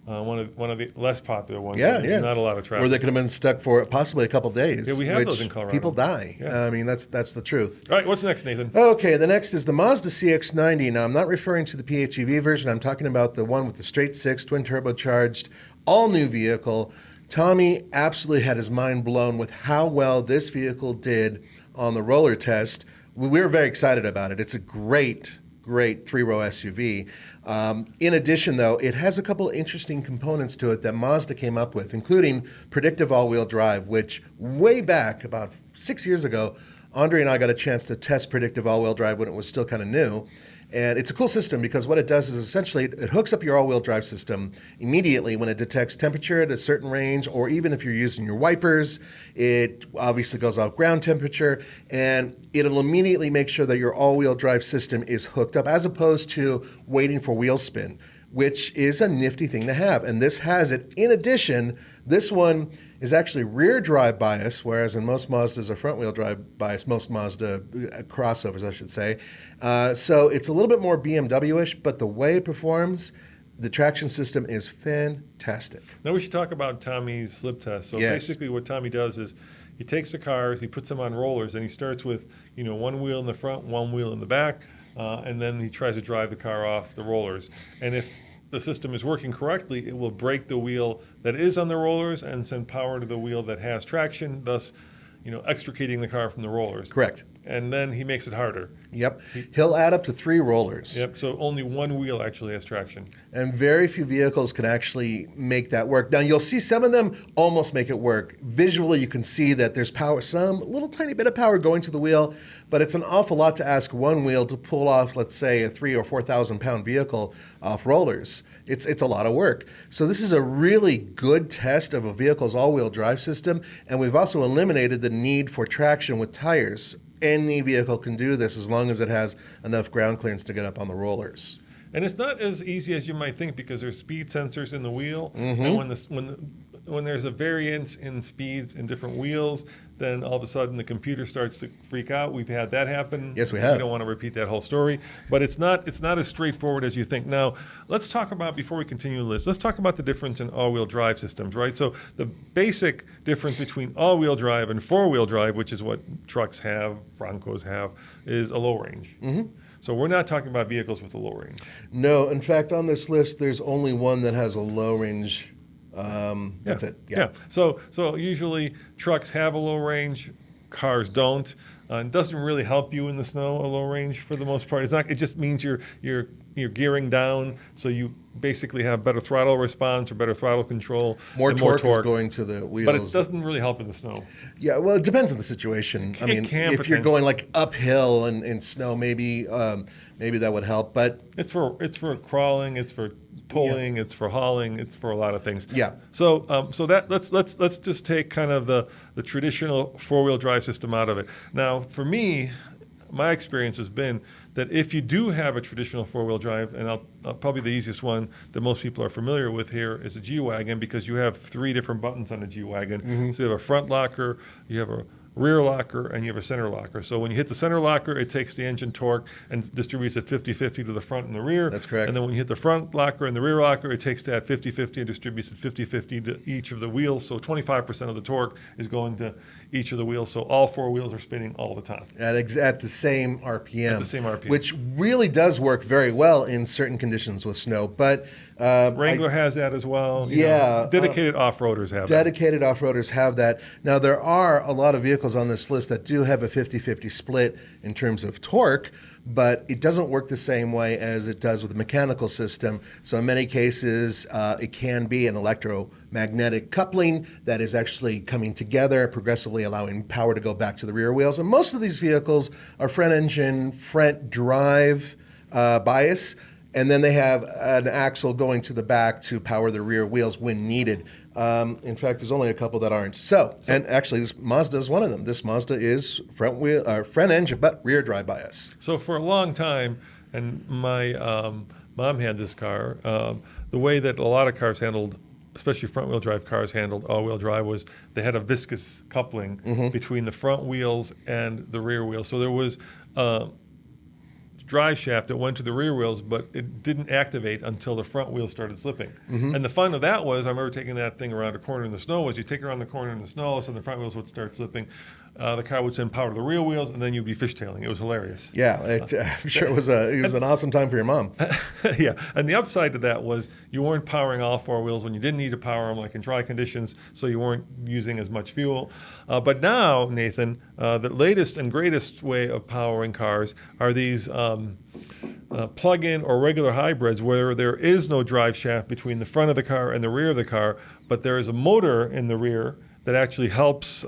[SPEAKER 1] one of the less popular ones.
[SPEAKER 2] Yeah,
[SPEAKER 1] There's not a lot of traffic.
[SPEAKER 2] Or they could have been stuck for possibly a couple days.
[SPEAKER 1] Yeah, we have
[SPEAKER 2] which
[SPEAKER 1] those in Colorado.
[SPEAKER 2] People die.
[SPEAKER 1] Yeah.
[SPEAKER 2] I mean, that's the truth.
[SPEAKER 1] All right, what's next, Nathan?
[SPEAKER 2] Okay, the next is the Mazda CX-90. Now, I'm not referring to the PHEV version. I'm talking about the one with the straight six, twin turbocharged, all-new vehicle. Tommy absolutely had his mind blown with how well this vehicle did on the roller test. We were very excited about it. It's a great three-row SUV. In addition, though, it has a couple interesting components to it that Mazda came up with, including predictive all-wheel drive, which way back, about 6 years ago, Andre and I got a chance to test predictive all-wheel drive when it was still kind of new. And it's a cool system because what it does is essentially it hooks up your all-wheel drive system immediately when it detects temperature at a certain range, or even if you're using your wipers, it obviously goes off ground temperature, and it'll immediately make sure that your all-wheel drive system is hooked up as opposed to waiting for wheel spin, which is a nifty thing to have. And this has it. In addition, this one is actually rear drive bias, whereas in most Mazdas are front wheel drive bias, most Mazda crossovers, I should say. So it's a little bit more BMW-ish, but the way it performs, the traction system is fantastic.
[SPEAKER 1] Now we should talk about Tommy's slip test. So
[SPEAKER 2] Yes.
[SPEAKER 1] basically what Tommy does is he takes the cars, he puts them on rollers, and he starts with one wheel in the front, one wheel in the back, and then he tries to drive the car off the rollers. And if the system is working correctly, it will brake the wheel that is on the rollers and send power to the wheel that has traction, thus, extricating the car from the rollers.
[SPEAKER 2] Correct.
[SPEAKER 1] And then he makes it harder.
[SPEAKER 2] Yep. He'll add up to 3 rollers.
[SPEAKER 1] Yep. So only one wheel actually has traction.
[SPEAKER 2] And very few vehicles can actually make that work. Now, you'll see some of them almost make it work. Visually, you can see that there's power, some little tiny bit of power going to the wheel, but it's an awful lot to ask one wheel to pull off, let's say, a 3,000 or 4,000 pound vehicle off rollers. It's a lot of work. So this is a really good test of a vehicle's all-wheel drive system, and we've also eliminated the need for traction with tires. Any vehicle can do this as long as it has enough ground clearance to get up on the rollers.
[SPEAKER 1] And it's not as easy as you might think because there's speed sensors in the wheel,
[SPEAKER 2] Mm-hmm.
[SPEAKER 1] and when there's a variance in speeds in different wheels, then all of a sudden the computer starts to freak out. We've had that happen.
[SPEAKER 2] Yes, we have.
[SPEAKER 1] We don't want to repeat that whole story, but it's not as straightforward as you think. Now, let's talk about, before we continue the list, let's talk about the difference in all-wheel drive systems, right? So the basic difference between all-wheel drive and four-wheel drive, which is what trucks have, Broncos have, is a low range.
[SPEAKER 2] Mm-hmm.
[SPEAKER 1] So we're not talking about vehicles with a low range.
[SPEAKER 2] No, in fact, on this list, there's only one that has a low range. That's it.
[SPEAKER 1] Yeah. So usually trucks have a low range, cars don't. It doesn't really help you in the snow, a low range for the most part. It's not. It just means you're gearing down, so you basically have better throttle response or better throttle control.
[SPEAKER 2] More
[SPEAKER 1] and
[SPEAKER 2] torque is going to the wheels.
[SPEAKER 1] But it doesn't really help in the snow.
[SPEAKER 2] Yeah, well, it depends on the situation. I mean,
[SPEAKER 1] can,
[SPEAKER 2] if
[SPEAKER 1] but
[SPEAKER 2] you're
[SPEAKER 1] then-
[SPEAKER 2] going like uphill in snow, maybe that would help. But
[SPEAKER 1] It's for crawling. It's for pulling. It's for hauling. It's for a lot of things.
[SPEAKER 2] Yeah.
[SPEAKER 1] So that let's just take kind of the traditional four-wheel drive system out of it. Now, for me, my experience has been that if you do have a traditional four-wheel drive, and I'll probably the easiest one that most people are familiar with here is a G-Wagon, because you have 3 different buttons on a G-Wagon.
[SPEAKER 2] Mm-hmm.
[SPEAKER 1] So you have a front locker, you have a rear locker, and you have a center locker. So when you hit the center locker, it takes the engine torque and distributes it 50-50 to the front and the rear.
[SPEAKER 2] That's correct.
[SPEAKER 1] And then when you hit the front locker and the rear locker, it takes that 50-50 and distributes it 50-50 to each of the wheels. So 25% of the torque is going to each of the wheels. So all 4 wheels are spinning all the time.
[SPEAKER 2] at the same RPM.
[SPEAKER 1] At the same RPM.
[SPEAKER 2] Which really does work very well in certain conditions with snow. But
[SPEAKER 1] Wrangler has that as well. Dedicated off-roaders have that.
[SPEAKER 2] Dedicated off-roaders have that. Now, there are a lot of vehicles on this list that do have a 50-50 split in terms of torque, but it doesn't work the same way as it does with the mechanical system. So in many cases, it can be an electromagnetic coupling that is actually coming together, progressively allowing power to go back to the rear wheels. And most of these vehicles are front engine, front drive bias, and then they have an axle going to the back to power the rear wheels when needed. In fact, there's only a couple that aren't. And actually, this Mazda is one of them. This Mazda is front engine, but rear drive bias.
[SPEAKER 1] So for a long time, and my mom had this car, the way that a lot of cars handled, especially front-wheel drive cars handled all-wheel drive, was they had a viscous coupling between the front wheels and the rear wheels. So there was drive shaft that went to the rear wheels, but it didn't activate until the front wheels started slipping. And the fun of that was, I remember taking that thing around a corner in the snow, was you take it around the corner in the snow, so the front wheels would start slipping. The car would send power to the rear wheels, and then you'd be fishtailing. It was hilarious.
[SPEAKER 2] Yeah, I'm sure it was an awesome time for your mom.
[SPEAKER 1] Yeah, and the upside to that was you weren't powering all four wheels when you didn't need to power them, like in dry conditions, so you weren't using as much fuel. But now, Nathan, the latest and greatest way of powering cars are these plug-in or regular hybrids where there is no drive shaft between the front of the car and the rear of the car, but there is a motor in the rear that actually helps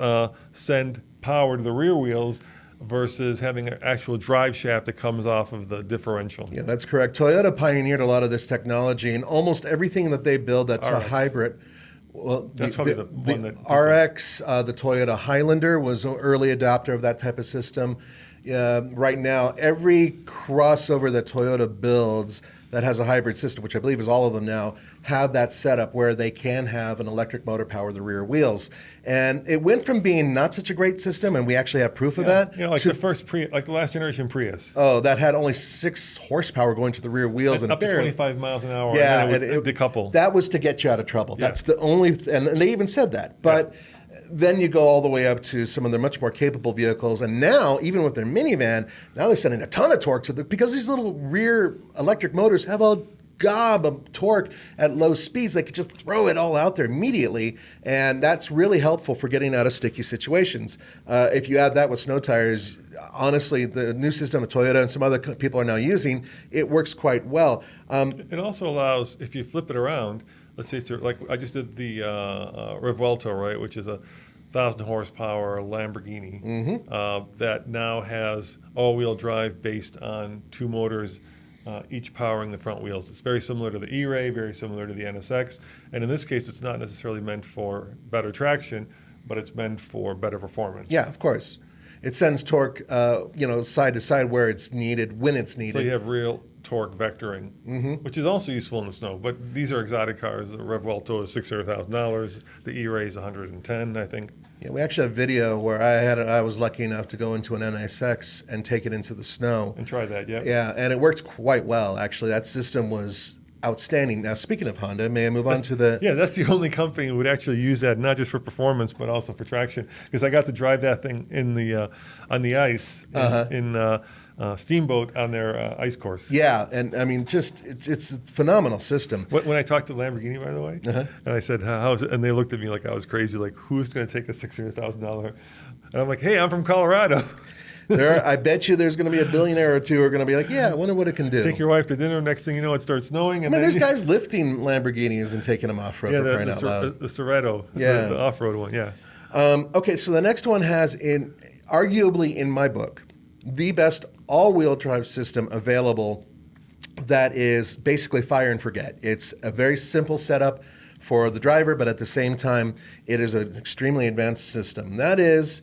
[SPEAKER 1] send power to the rear wheels versus having an actual drive shaft that comes off of the differential.
[SPEAKER 2] Yeah, that's correct. Toyota pioneered a lot of this technology, and almost everything that they build that's a hybrid. Well,
[SPEAKER 1] that's probably the one that
[SPEAKER 2] RX, the Toyota Highlander, was an early adopter of that type of system. Right now, every crossover that Toyota builds that has a hybrid system, which I believe is all of them now, have that setup where they can have an electric motor power the rear wheels. And it went from being not such a great system, and we actually have proof of that.
[SPEAKER 1] Like the first like the last generation Prius.
[SPEAKER 2] Oh, that had only 6 horsepower going to the rear wheels.
[SPEAKER 1] And up to 25 miles an hour.
[SPEAKER 2] Yeah,
[SPEAKER 1] and it would decouple.
[SPEAKER 2] That was to get you out of trouble. Yeah. That's the only, and they even said that. But then you go all the way up to some of their much more capable vehicles, and now, even with their minivan, now they're sending a ton of torque to because these little rear electric motors have a gob of torque at low speeds. They could just throw it all out there immediately, and that's really helpful for getting out of sticky situations. If you add that with snow tires, honestly, the new system of Toyota and some other people are now using, it works quite well.
[SPEAKER 1] It also allows, if you flip it around, let's say, like I just did the Revuelto, right, which is a 1,000 horsepower Lamborghini that now has all-wheel drive based on 2 motors, each powering the front wheels. It's very similar to the E-Ray, very similar to the NSX, and in this case, it's not necessarily meant for better traction, but it's meant for better performance.
[SPEAKER 2] Yeah, of course. It sends torque, side to side where it's needed, when it's needed.
[SPEAKER 1] So you have real torque vectoring, which is also useful in the snow. But these are exotic cars. The Revuelto is $600,000. The E-Ray is $110,000, I think.
[SPEAKER 2] Yeah, we actually have video where I was lucky enough to go into an NSX and take it into the snow.
[SPEAKER 1] And try that, yeah.
[SPEAKER 2] Yeah, and it worked quite well, actually. That system was outstanding. Now, speaking of Honda, may I move on to the...
[SPEAKER 1] Yeah, that's the only company who would actually use that, not just for performance, but also for traction. Because I got to drive that thing in the on the ice in Steamboat on their ice course.
[SPEAKER 2] Yeah, and I mean, it's a phenomenal system.
[SPEAKER 1] When I talked to Lamborghini, by the way, and I said, how's it? And they looked at me like I was crazy, like, who's going to take a $600,000? And I'm like, hey, I'm from Colorado.
[SPEAKER 2] I bet you there's going to be a billionaire or two who are going to be like, yeah, I wonder what it can do.
[SPEAKER 1] Take your wife to dinner. Next thing you know, it starts snowing. And
[SPEAKER 2] there's guys lifting Lamborghinis and taking them off-road for crying out loud.
[SPEAKER 1] The Cerreto, the off-road one, yeah.
[SPEAKER 2] Okay, so the next one has, arguably in my book, the best all-wheel drive system available that is basically fire and forget. It's a very simple setup for the driver, but at the same time, it is an extremely advanced system. That is...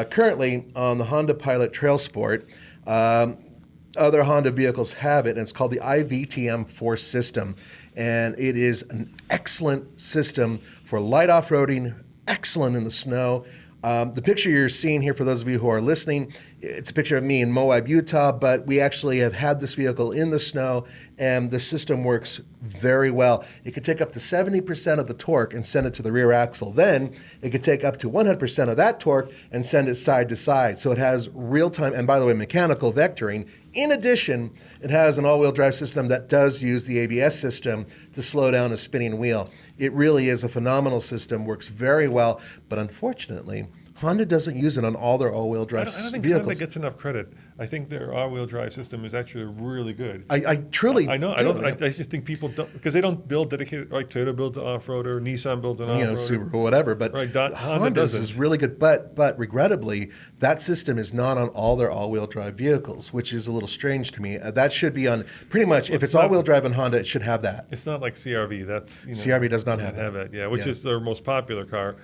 [SPEAKER 2] currently on the Honda Pilot Trail Sport, other Honda vehicles have it, and it's called the i-ACTIV Force system. And it is an excellent system for light off-roading, excellent in the snow. The picture you're seeing here, for those of you who are listening, it's a picture of me in Moab, Utah, but we actually have had this vehicle in the snow, and the system works very well. It could take up to 70% of the torque and send it to the rear axle. Then it could take up to 100% of that torque and send it side to side. So it has real-time, and by the way, mechanical vectoring In addition, it has an all-wheel drive system that does use the ABS system to slow down a spinning wheel. It really is a phenomenal system, works very well, but unfortunately, Honda doesn't use it on all their all-wheel drive
[SPEAKER 1] I don't think
[SPEAKER 2] vehicles.
[SPEAKER 1] Honda gets enough credit. I think their all-wheel drive system is actually really good.
[SPEAKER 2] I truly
[SPEAKER 1] I know.
[SPEAKER 2] do.
[SPEAKER 1] I just think people don't, because they don't build dedicated, like Toyota builds an off-roader, Nissan builds an
[SPEAKER 2] You know,
[SPEAKER 1] off-roader.
[SPEAKER 2] Subaru or whatever, but
[SPEAKER 1] Right, Honda
[SPEAKER 2] Honda's
[SPEAKER 1] doesn't.
[SPEAKER 2] is really good. But regrettably, that system is not on all their all-wheel drive vehicles, which is a little strange to me. That should be on pretty much. If it's
[SPEAKER 1] not-
[SPEAKER 2] all-wheel drive on Honda, it should have that.
[SPEAKER 1] It's not like CRV. That's
[SPEAKER 2] CRV does not have
[SPEAKER 1] it. Yeah, which
[SPEAKER 2] Yeah.
[SPEAKER 1] is their most popular car.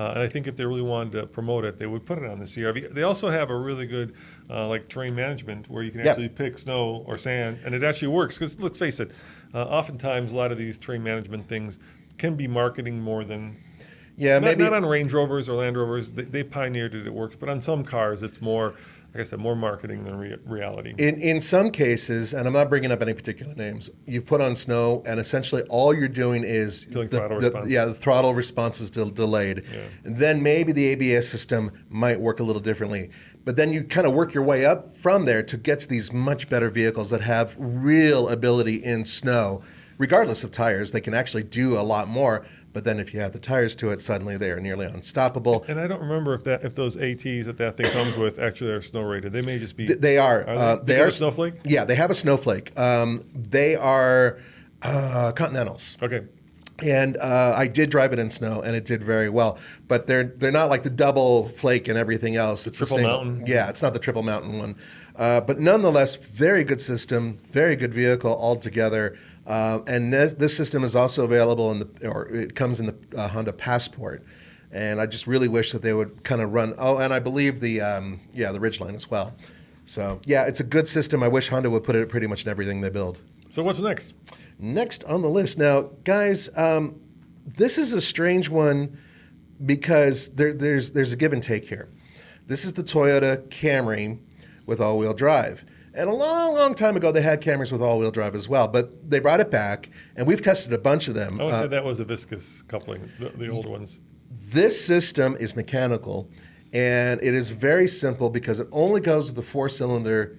[SPEAKER 1] And I think if they really wanted to promote it, they would put it on the CRV. They also have a really good like terrain management where you can
[SPEAKER 2] Yep.
[SPEAKER 1] actually pick snow or sand, and it actually works. Because let's face it, oftentimes a lot of these terrain management things can be marketing more than.
[SPEAKER 2] Yeah, maybe
[SPEAKER 1] Not on Range Rovers or Land Rovers. They pioneered it. It works, but on some cars, it's more, like I said, more marketing than reality.
[SPEAKER 2] in some cases, and I'm not bringing up any particular names, you put on snow, and essentially all you're doing is
[SPEAKER 1] Killing throttle response.
[SPEAKER 2] the throttle response is delayed.
[SPEAKER 1] Yeah.
[SPEAKER 2] And then maybe the ABS system might work a little differently. But then you kind of work your way up from there to get to these much better vehicles that have real ability in snow. Regardless of tires, they can actually do a lot more. But then if you add the tires to it, suddenly they are nearly unstoppable.
[SPEAKER 1] And I don't remember if those ATs that thing comes with actually are snow rated. They may just be.
[SPEAKER 2] They are.
[SPEAKER 1] They are snowflake.
[SPEAKER 2] Yeah, they have a snowflake. They are Continentals.
[SPEAKER 1] Okay.
[SPEAKER 2] And I did drive it in snow, and it did very well. But they're not like the double flake and everything else. It's
[SPEAKER 1] Triple
[SPEAKER 2] a single.
[SPEAKER 1] mountain.
[SPEAKER 2] Yeah, it's not the triple mountain one. But nonetheless, very good system, very good vehicle altogether. And this system is also available it comes in the Honda Passport. And I just really wish that they would kind of run. Oh, and I believe the Ridgeline as well. So yeah, it's a good system. I wish Honda would put it pretty much in everything they build.
[SPEAKER 1] So what's next?
[SPEAKER 2] Next on the list. Now, guys, this is a strange one because there's a give and take here. This is the Toyota Camry with all-wheel drive. And a long, long time ago, they had Camrys with all-wheel drive as well, but they brought it back, and we've tested a bunch of them.
[SPEAKER 1] I would say that was a viscous coupling, the old ones.
[SPEAKER 2] This system is mechanical, and it is very simple because it only goes with the four-cylinder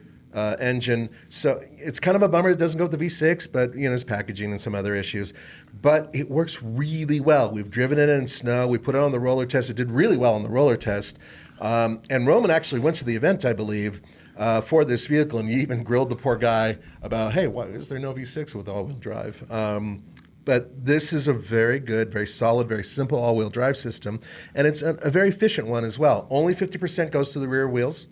[SPEAKER 2] engine. So it's kind of a bummer it doesn't go with the V6, but there's packaging and some other issues. But it works really well. We've driven it in snow. We put it on the roller test. It did really well on the roller test. And Roman actually went to the event, I believe, for this vehicle, and he even grilled the poor guy about, hey, why is there no V6 with all-wheel drive? But this is a very good, very solid, very simple all-wheel drive system, and it's a very efficient one as well. Only 50% goes to the rear wheels.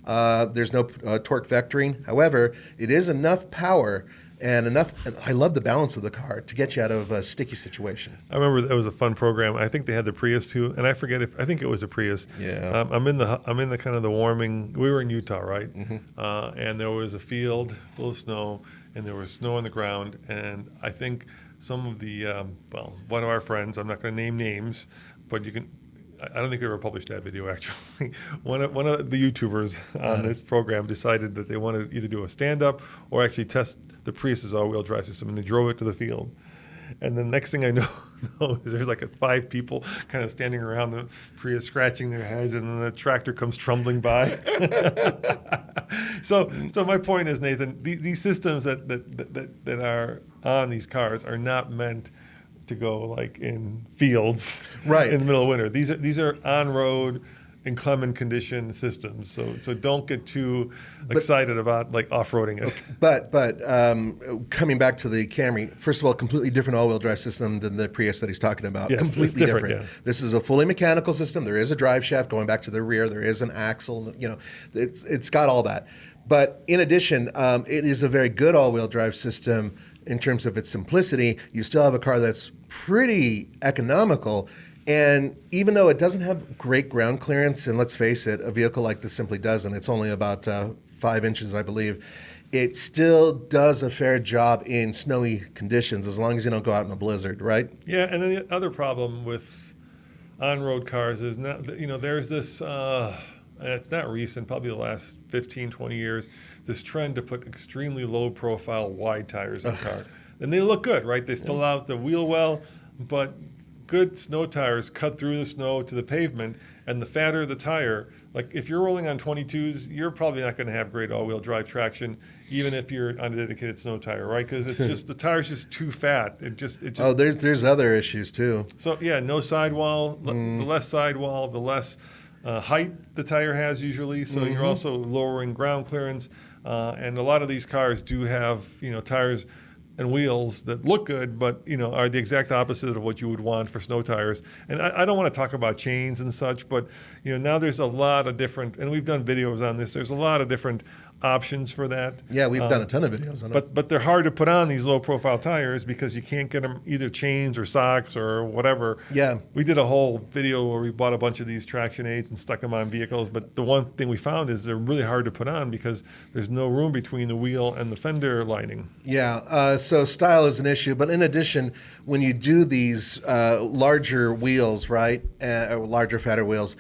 [SPEAKER 2] There's no torque vectoring. However, it is enough power and enough. And I love the balance of the car to get you out of a sticky situation.
[SPEAKER 1] I remember that was a fun program. I think they had the Prius too, and I think it was a Prius.
[SPEAKER 2] Yeah.
[SPEAKER 1] I'm in the kind of the warming. We were in Utah, right? Mm-hmm. And there was a field full of snow, and there was snow on the ground. And I think some of the one of our friends, I'm not going to name names, but you can. I don't think we ever published that video, actually. One of the YouTubers on this program decided that they wanted to either do a stand-up or actually test the Prius's all-wheel drive system, and they drove it to the field. And the next thing I know is there's like 5 people kind of standing around the Prius scratching their heads, and then the tractor comes trundling by. So my point is, Nathan, these systems that are on these cars are not meant to go like in fields
[SPEAKER 2] Right.
[SPEAKER 1] in the middle of winter. These are on-road, inclement condition systems. So don't get too excited about like off-roading it.
[SPEAKER 2] But coming back to the Camry, first of all, completely different all-wheel drive system than the Prius that he's talking about.
[SPEAKER 1] Yes, it's
[SPEAKER 2] Completely
[SPEAKER 1] different, yeah.
[SPEAKER 2] This is a fully mechanical system. There is a drive shaft going back to the rear. There is an axle. It's got all that. But in addition, it is a very good all-wheel drive system in terms of its simplicity. You still have a car that's pretty economical. And even though it doesn't have great ground clearance, and let's face it, a vehicle like this simply doesn't. It's only about 5 inches, I believe. It still does a fair job in snowy conditions as long as you don't go out in a blizzard, right?
[SPEAKER 1] Yeah, and then the other problem with on-road cars is now, there's this, and it's not recent, probably the last 15, 20 years, this trend to put extremely low-profile wide tires in the car. And they look good, right? They fill out the wheel well, but good snow tires cut through the snow to the pavement, and the fatter the tire, like if you're rolling on 22s, you're probably not going to have great all-wheel drive traction, even if you're on a dedicated snow tire, right? Because it's just the tire's just too fat. It just.
[SPEAKER 2] Oh, there's other issues too.
[SPEAKER 1] So yeah, no sidewall. The less sidewall, the less height the tire has usually. So you're also lowering ground clearance, and a lot of these cars do have tires and wheels that look good, but are the exact opposite of what you would want for snow tires. And I don't want to talk about chains and such, but now there's a lot of different, and we've done videos on this. There's a lot of different options for that.
[SPEAKER 2] Yeah, we've done a ton of videos on it.
[SPEAKER 1] But they're hard to put on these low-profile tires because you can't get them either chains or socks or whatever.
[SPEAKER 2] Yeah.
[SPEAKER 1] We did a whole video where we bought a bunch of these traction aids and stuck them on vehicles, but the one thing we found is they're really hard to put on because there's no room between the wheel and the fender lining.
[SPEAKER 2] Yeah, so style is an issue, but in addition, when you do these larger wheels, right, larger, fatter wheels,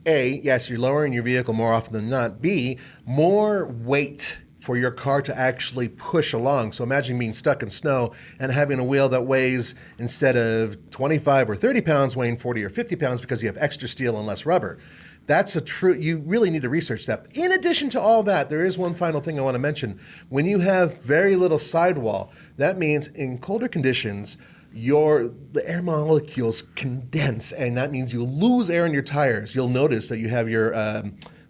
[SPEAKER 2] A, yes, you're lowering your vehicle more often than not. B, more weight for your car to actually push along. So imagine being stuck in snow and having a wheel that weighs, instead of 25 or 30 pounds, weighing 40 or 50 pounds because you have extra steel and less rubber. That's you really need to research that. In addition to all that, there is one final thing I want to mention. When you have very little sidewall, that means in colder conditions, the air molecules condense, and that means you lose air in your tires. You'll notice that you have your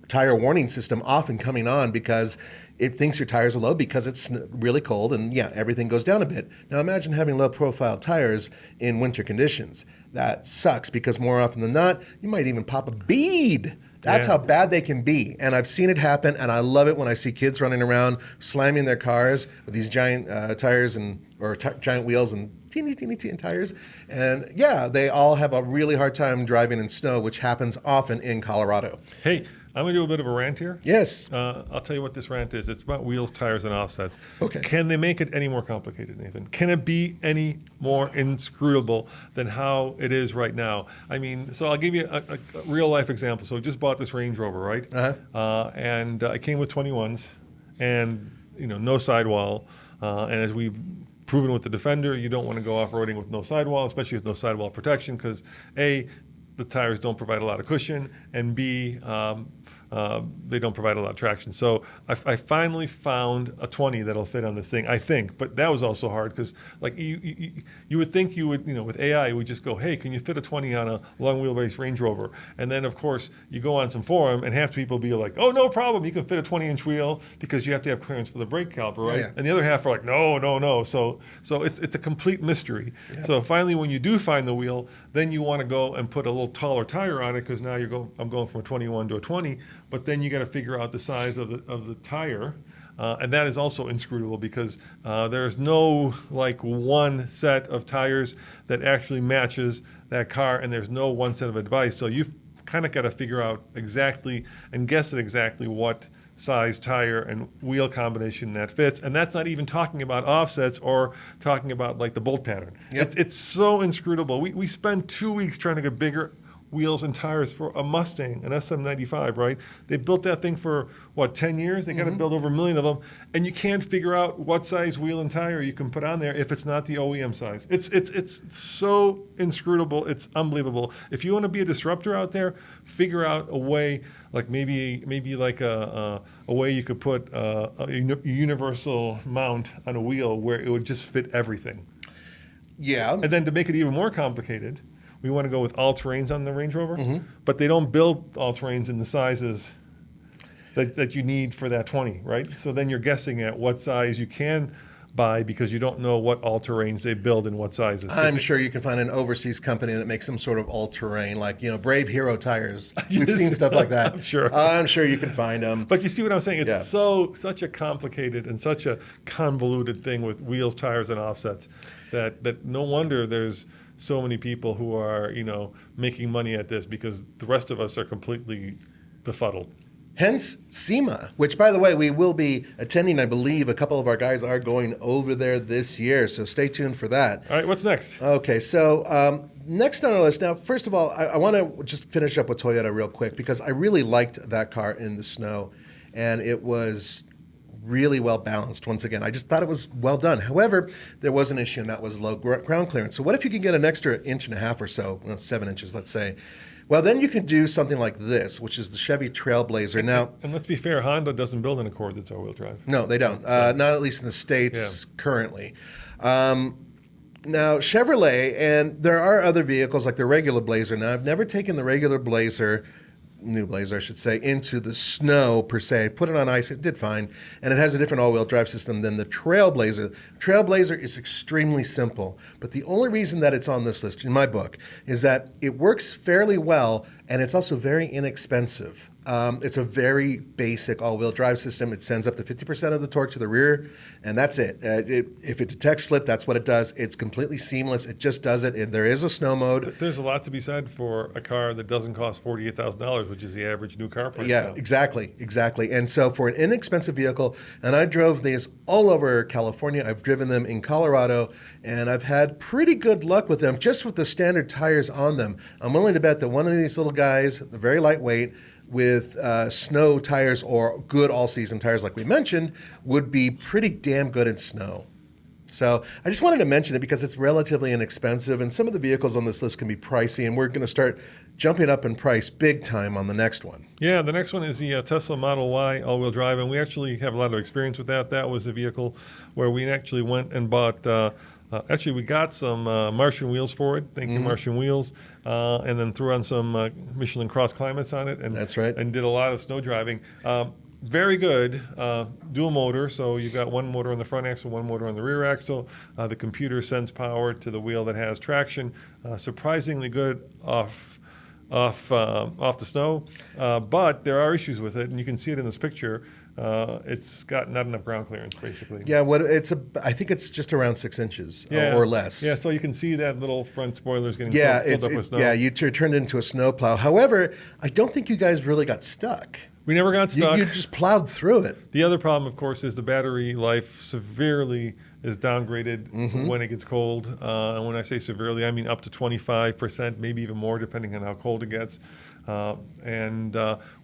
[SPEAKER 2] tire warning system often coming on because it thinks your tires are low because it's really cold, and yeah, everything goes down a bit. Now imagine having low-profile tires in winter conditions. That sucks because more often than not, you might even pop a bead. That's how bad they can be. And I've seen it happen, and I love it when I see kids running around slamming their cars with these giant tires or giant wheels and teeny tires. And yeah, they all have a really hard time driving in snow, which happens often in Colorado.
[SPEAKER 1] Hey, I'm going to do a bit of a rant here.
[SPEAKER 2] Yes.
[SPEAKER 1] I'll tell you what this rant is. It's about wheels, tires, and offsets.
[SPEAKER 2] Okay.
[SPEAKER 1] Can they make it any more complicated, Nathan? Can it be any more inscrutable than how it is right now? I mean, so I'll give you a real-life example. So I just bought this Range Rover, right? And it came with 21s and, no sidewall. And as we've proven with the Defender, you don't want to go off-roading with no sidewall, especially with no sidewall protection, because A, the tires don't provide a lot of cushion, and B, they don't provide a lot of traction. So I finally found a 20 that'll fit on this thing, I think. But that was also hard because, like, you would think you would, with AI, you would just go, hey, can you fit a 20 on a long wheelbase Range Rover? And then, of course, you go on some forum, and half the people be like, oh, no problem, you can fit a 20-inch wheel because you have to have clearance for the brake caliper, right?
[SPEAKER 2] Yeah.
[SPEAKER 1] And the other half are like, no. So it's a complete mystery. Yep. So finally, when you do find the wheel, then you want to go and put a little taller tire on it because now I'm going from a 21 to a 20. But then you got to figure out the size of the tire, and that is also inscrutable because there's no one set of tires that actually matches that car, and there's no one set of advice. So you've kind of got to figure out exactly and guess at exactly what size tire and wheel combination that fits, and that's not even talking about offsets or talking about the bolt pattern.
[SPEAKER 2] Yep.
[SPEAKER 1] It's so inscrutable. We spend 2 weeks trying to get bigger wheels and tires for a Mustang, an SM95, right? They built that thing for, 10 years? They got to build over 1 million of them, and you can't figure out what size wheel and tire you can put on there if it's not the OEM size. It's so inscrutable. It's unbelievable. If you want to be a disruptor out there, figure out a way, maybe a way you could put a universal mount on a wheel where it would just fit everything.
[SPEAKER 2] Yeah.
[SPEAKER 1] And then to make it even more complicated, we want to go with all-terrains on the Range Rover, but they don't build all-terrains in the sizes that you need for that 20, right? So then you're guessing at what size you can buy because you don't know what all-terrains they build in what sizes.
[SPEAKER 2] I'm sure you can find an overseas company that makes some sort of all-terrain, Brave Hero tires. We've seen stuff like that. I'm sure you can find them.
[SPEAKER 1] But you see what I'm saying? It's such a complicated and such a convoluted thing with wheels, tires, and offsets that no wonder there's so many people who are, making money at this because the rest of us are completely befuddled.
[SPEAKER 2] Hence SEMA, which, by the way, we will be attending. I believe a couple of our guys are going over there this year, so stay tuned for that.
[SPEAKER 1] All right, what's next?
[SPEAKER 2] Okay, so next on our list. Now, first of all, I want to just finish up with Toyota real quick because I really liked that car in the snow, and it was really well balanced. Once again, I just thought it was well done. However, there was an issue, and that was low ground clearance. So what if you can get an extra 1.5 inches or so, 7 inches, let's say? Well, then you can do something like this, which is the Chevy Trailblazer. Now,
[SPEAKER 1] and let's be fair, Honda doesn't build an Accord that's all-wheel drive.
[SPEAKER 2] no, they don't. Not at least in the States currently. Now, Chevrolet, and there are other vehicles like the regular Blazer. Now, I've never taken the regular Blazer, new Blazer, I should say, into the snow per se. Put it on ice, it did fine, and it has a different all-wheel drive system than the Trailblazer. Trailblazer is extremely simple, but the only reason that it's on this list, in my book, is that it works fairly well, and it's also very inexpensive. It's a very basic all-wheel drive system. It sends up to 50% of the torque to the rear, and that's it. If it detects slip, that's what it does. It's completely seamless. It just does it. And there is a snow mode.
[SPEAKER 1] There's a lot to be said for a car that doesn't cost $48,000, which is the average new car price.
[SPEAKER 2] Yeah,
[SPEAKER 1] now.
[SPEAKER 2] exactly. And so for an inexpensive vehicle, and I drove these all over California. I've driven them in Colorado, and I've had pretty good luck with them, just with the standard tires on them. I'm willing to bet that one of these little guys, they're very lightweight, with snow tires or good all-season tires like we mentioned, would be pretty damn good in snow. So I just wanted to mention it because it's relatively inexpensive, and some of the vehicles on this list can be pricey, and we're going to start jumping up in price big time on the next one.
[SPEAKER 1] Yeah, the next one is the Tesla Model Y all-wheel drive, and we actually have a lot of experience with that. That was a vehicle where we actually went and bought actually, we got some Martian wheels for it. Thank you, Martian wheels. And then threw on some Michelin Cross Climates on it. And,
[SPEAKER 2] That's right.
[SPEAKER 1] And did a lot of snow driving. Very good. Dual motor. So you've got one motor on the front axle, one motor on the rear axle. The computer sends power to the wheel that has traction. Surprisingly good off the snow. But there are issues with it, and you can see it in this picture. It's got not enough ground clearance, basically.
[SPEAKER 2] Yeah, I think it's just around 6 inches or less.
[SPEAKER 1] Yeah, so you can see that little front spoiler is getting filled up with snow.
[SPEAKER 2] Yeah, you turned it into a snow plow. However, I don't think you guys really got stuck.
[SPEAKER 1] We never got stuck.
[SPEAKER 2] You just plowed through it.
[SPEAKER 1] The other problem, of course, is the battery life severely is downgraded when it gets cold. And when I say severely, I mean up to 25%, maybe even more, depending on how cold it gets. And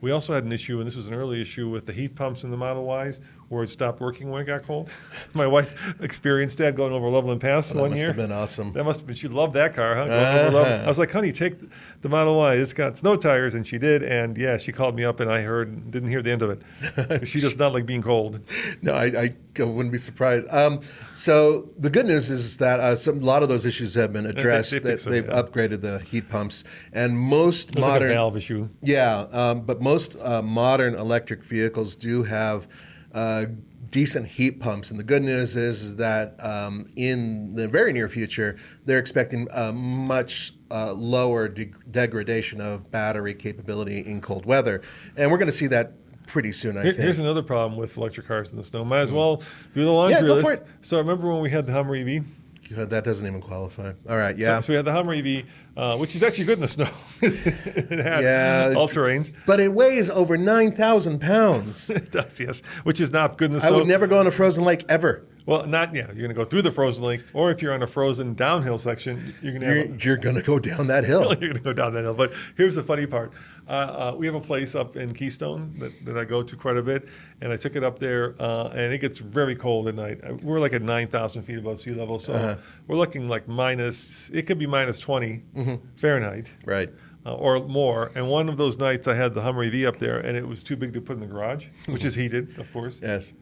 [SPEAKER 1] we also had an issue, and this was an early issue, with the heat pumps in the Model Ys, where it stopped working when it got cold. My wife experienced that going over Loveland Pass one year.
[SPEAKER 2] That must have been awesome.
[SPEAKER 1] That must have been, she loved that car, huh? Going over Loveland. I was like, honey, take the Model Y. It's got snow tires, and she did. And yeah, she called me up, and I didn't hear the end of it. She does not like being cold.
[SPEAKER 2] No, I wouldn't be surprised. So the good news is that a lot of those issues have been addressed. They've upgraded the heat pumps, and most modern
[SPEAKER 1] like a valve issue.
[SPEAKER 2] Yeah, but most modern electric vehicles do have decent heat pumps, and the good news is that in the very near future, they're expecting a much lower degradation of battery capability in cold weather, and we're going to see that pretty soon, I think.
[SPEAKER 1] Here's another problem with electric cars in the snow. Might as well do the laundry
[SPEAKER 2] go
[SPEAKER 1] list.
[SPEAKER 2] for it.
[SPEAKER 1] So remember when we had the Hummer EV?
[SPEAKER 2] That doesn't even qualify. All right, yeah.
[SPEAKER 1] So we had the Hummer EV, which is actually good in the snow. It had all terrains.
[SPEAKER 2] But it weighs over 9,000 pounds.
[SPEAKER 1] It does, yes, which is not good in the
[SPEAKER 2] I
[SPEAKER 1] snow.
[SPEAKER 2] would never go on a frozen lake ever.
[SPEAKER 1] Well, you're going to go through the frozen lake, or if you're on a frozen downhill section, you're going
[SPEAKER 2] to go down that hill.
[SPEAKER 1] You're going to go down that hill. But here's the funny part. We have a place up in Keystone that I go to quite a bit, and I took it up there, and it gets very cold at night. We're like at 9,000 feet above sea level, so we're looking like it could be minus 20 Fahrenheit.
[SPEAKER 2] Right.
[SPEAKER 1] Or more. And one of those nights I had the Hummer EV up there, and it was too big to put in the garage, which is heated, of course.
[SPEAKER 2] Yes.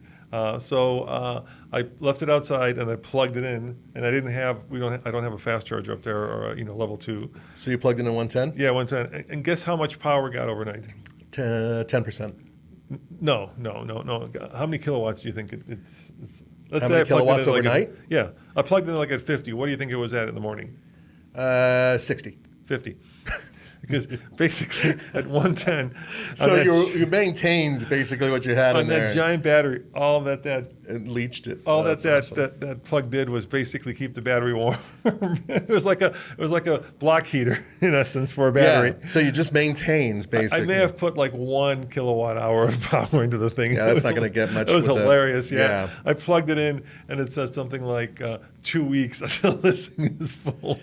[SPEAKER 1] So I left it outside and I plugged it in, and I don't have a fast charger up there, or level 2.
[SPEAKER 2] So you plugged in a 110?
[SPEAKER 1] Yeah, 110. And guess how much power it got overnight?
[SPEAKER 2] 10%.
[SPEAKER 1] No. How many kilowatts do you think it's let's
[SPEAKER 2] How
[SPEAKER 1] say
[SPEAKER 2] many
[SPEAKER 1] I plugged
[SPEAKER 2] kilowatts
[SPEAKER 1] it in
[SPEAKER 2] overnight?
[SPEAKER 1] I plugged it in like at 50. What do you think it was at in the morning?
[SPEAKER 2] 60.
[SPEAKER 1] 50. Because basically at 110,
[SPEAKER 2] so you maintained basically what you had
[SPEAKER 1] on
[SPEAKER 2] in there.
[SPEAKER 1] that giant battery. All that
[SPEAKER 2] it leached it.
[SPEAKER 1] all
[SPEAKER 2] That's
[SPEAKER 1] that
[SPEAKER 2] awesome.
[SPEAKER 1] plug did was basically keep the battery warm. It was like a block heater in essence for a battery.
[SPEAKER 2] Yeah, so you just maintained basically.
[SPEAKER 1] I may have put like 1 kilowatt hour of power into the thing.
[SPEAKER 2] Yeah, that's not going to get much.
[SPEAKER 1] It was
[SPEAKER 2] with
[SPEAKER 1] hilarious. Yeah, I plugged it in, and it said something like 2 weeks until this thing is full.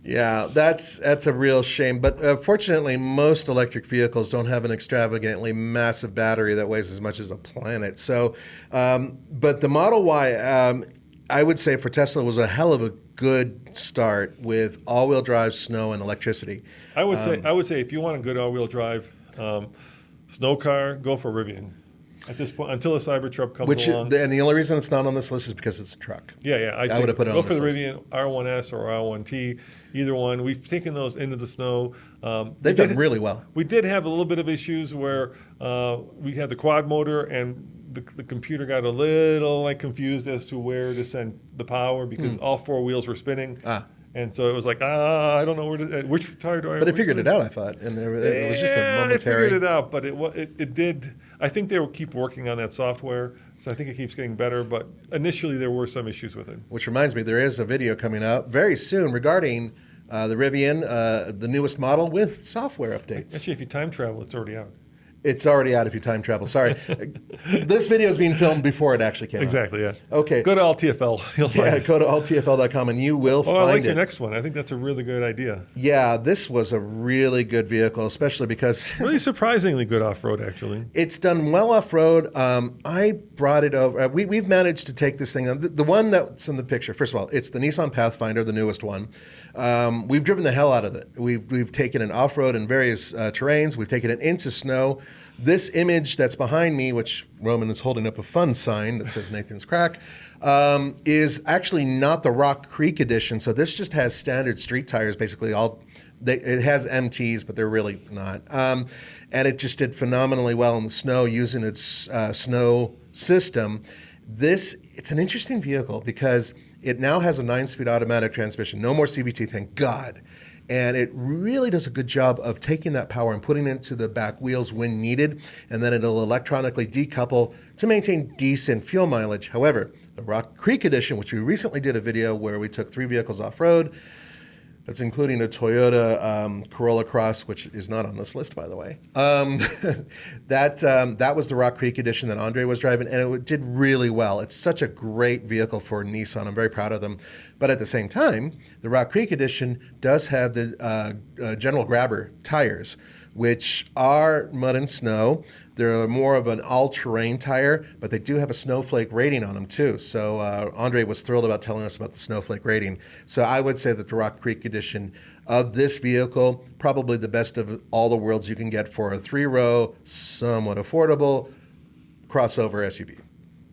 [SPEAKER 2] Yeah, that's a real shame. But fortunately, most electric vehicles don't have an extravagantly massive battery that weighs as much as a planet. So, but the Model Y, I would say for Tesla was a hell of a good start with all-wheel drive, snow, and electricity.
[SPEAKER 1] I would say if you want a good all-wheel drive snow car, go for Rivian. At this point, until a Cybertruck comes along.
[SPEAKER 2] And the only reason it's not on this list is because it's a truck.
[SPEAKER 1] Yeah.
[SPEAKER 2] I would have put it on
[SPEAKER 1] go
[SPEAKER 2] this
[SPEAKER 1] for the
[SPEAKER 2] list.
[SPEAKER 1] Rivian R1S or R1T, either one. We've taken those into the snow.
[SPEAKER 2] They've done really well.
[SPEAKER 1] We did have a little bit of issues where we had the quad motor and the computer got a little confused as to where to send the power because all four wheels were spinning. And so it was like, I don't know which tire do I.
[SPEAKER 2] But it figured it out, I thought, and it was just a momentary.
[SPEAKER 1] It figured it out, but it did. I think they will keep working on that software, so I think it keeps getting better. But initially, there were some issues with it.
[SPEAKER 2] Which reminds me, there is a video coming out very soon regarding the Rivian, the newest model with software updates.
[SPEAKER 1] Actually, if you time travel, it's already out.
[SPEAKER 2] It's already out if you time travel. Sorry. This video is being filmed before it actually came out.
[SPEAKER 1] Exactly, yeah.
[SPEAKER 2] Okay.
[SPEAKER 1] Go to TFL. You'll find it.
[SPEAKER 2] Go to alltfl.com and you will find it.
[SPEAKER 1] I like your next one. I think that's a really good idea.
[SPEAKER 2] Yeah, this was a really good vehicle, especially because...
[SPEAKER 1] really surprisingly good off-road, actually.
[SPEAKER 2] It's done well off-road. I brought it over. We've managed to take this thing. The one that's in the picture, first of all, it's the Nissan Pathfinder, the newest one. We've driven the hell out of it. We've taken it off-road in various terrains. We've taken it into snow. This image that's behind me, which Roman is holding up a fun sign that says Nathan's Crack, is actually not the Rock Creek edition. So this just has standard street tires, basically. It has MTs, but they're really not. And it just did phenomenally well in the snow using its snow system. It's an interesting vehicle because it now has a 9-speed automatic transmission. No more CVT, thank God. And it really does a good job of taking that power and putting it into the back wheels when needed, and then it'll electronically decouple to maintain decent fuel mileage. However, the Rock Creek Edition, which we recently did a video where we took 3 vehicles off-road, that's including a Toyota Corolla Cross, which is not on this list, by the way. That was the Rock Creek Edition that Andre was driving, and it did really well. It's such a great vehicle for Nissan. I'm very proud of them. But at the same time, the Rock Creek Edition does have the General Grabber tires, which are mud and snow. They're more of an all-terrain tire, but they do have a snowflake rating on them too. So Andre was thrilled about telling us about the snowflake rating. So I would say that the Rock Creek Edition of this vehicle, probably the best of all the worlds you can get for a 3-row, somewhat affordable crossover SUV.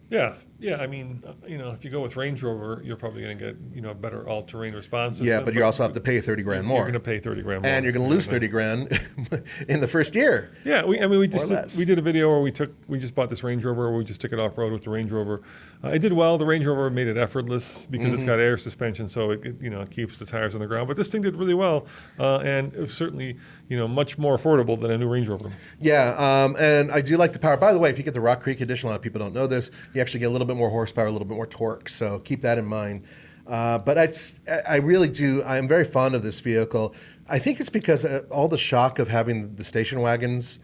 [SPEAKER 1] Yeah. I mean, if you go with Range Rover, you're probably going to get, a better all-terrain response system.
[SPEAKER 2] Yeah, but you also have to pay $30,000 more.
[SPEAKER 1] You're going to pay $30,000 more,
[SPEAKER 2] and you're going to lose $30,000 in the first year.
[SPEAKER 1] Yeah, we did a video where we just bought this Range Rover. Where we just took it off road with the Range Rover. It did well. The Range Rover made it effortless because it's got air suspension, so it keeps the tires on the ground. But this thing did really well, and it was certainly much more affordable than a new Range Rover.
[SPEAKER 2] Yeah, and I do like the power. By the way, if you get the Rock Creek Edition, a lot of people don't know this, you actually get a little bit more horsepower, a little bit more torque. So keep that in mind. But I really do. I'm very fond of this vehicle. I think it's because all the shock of having the station wagons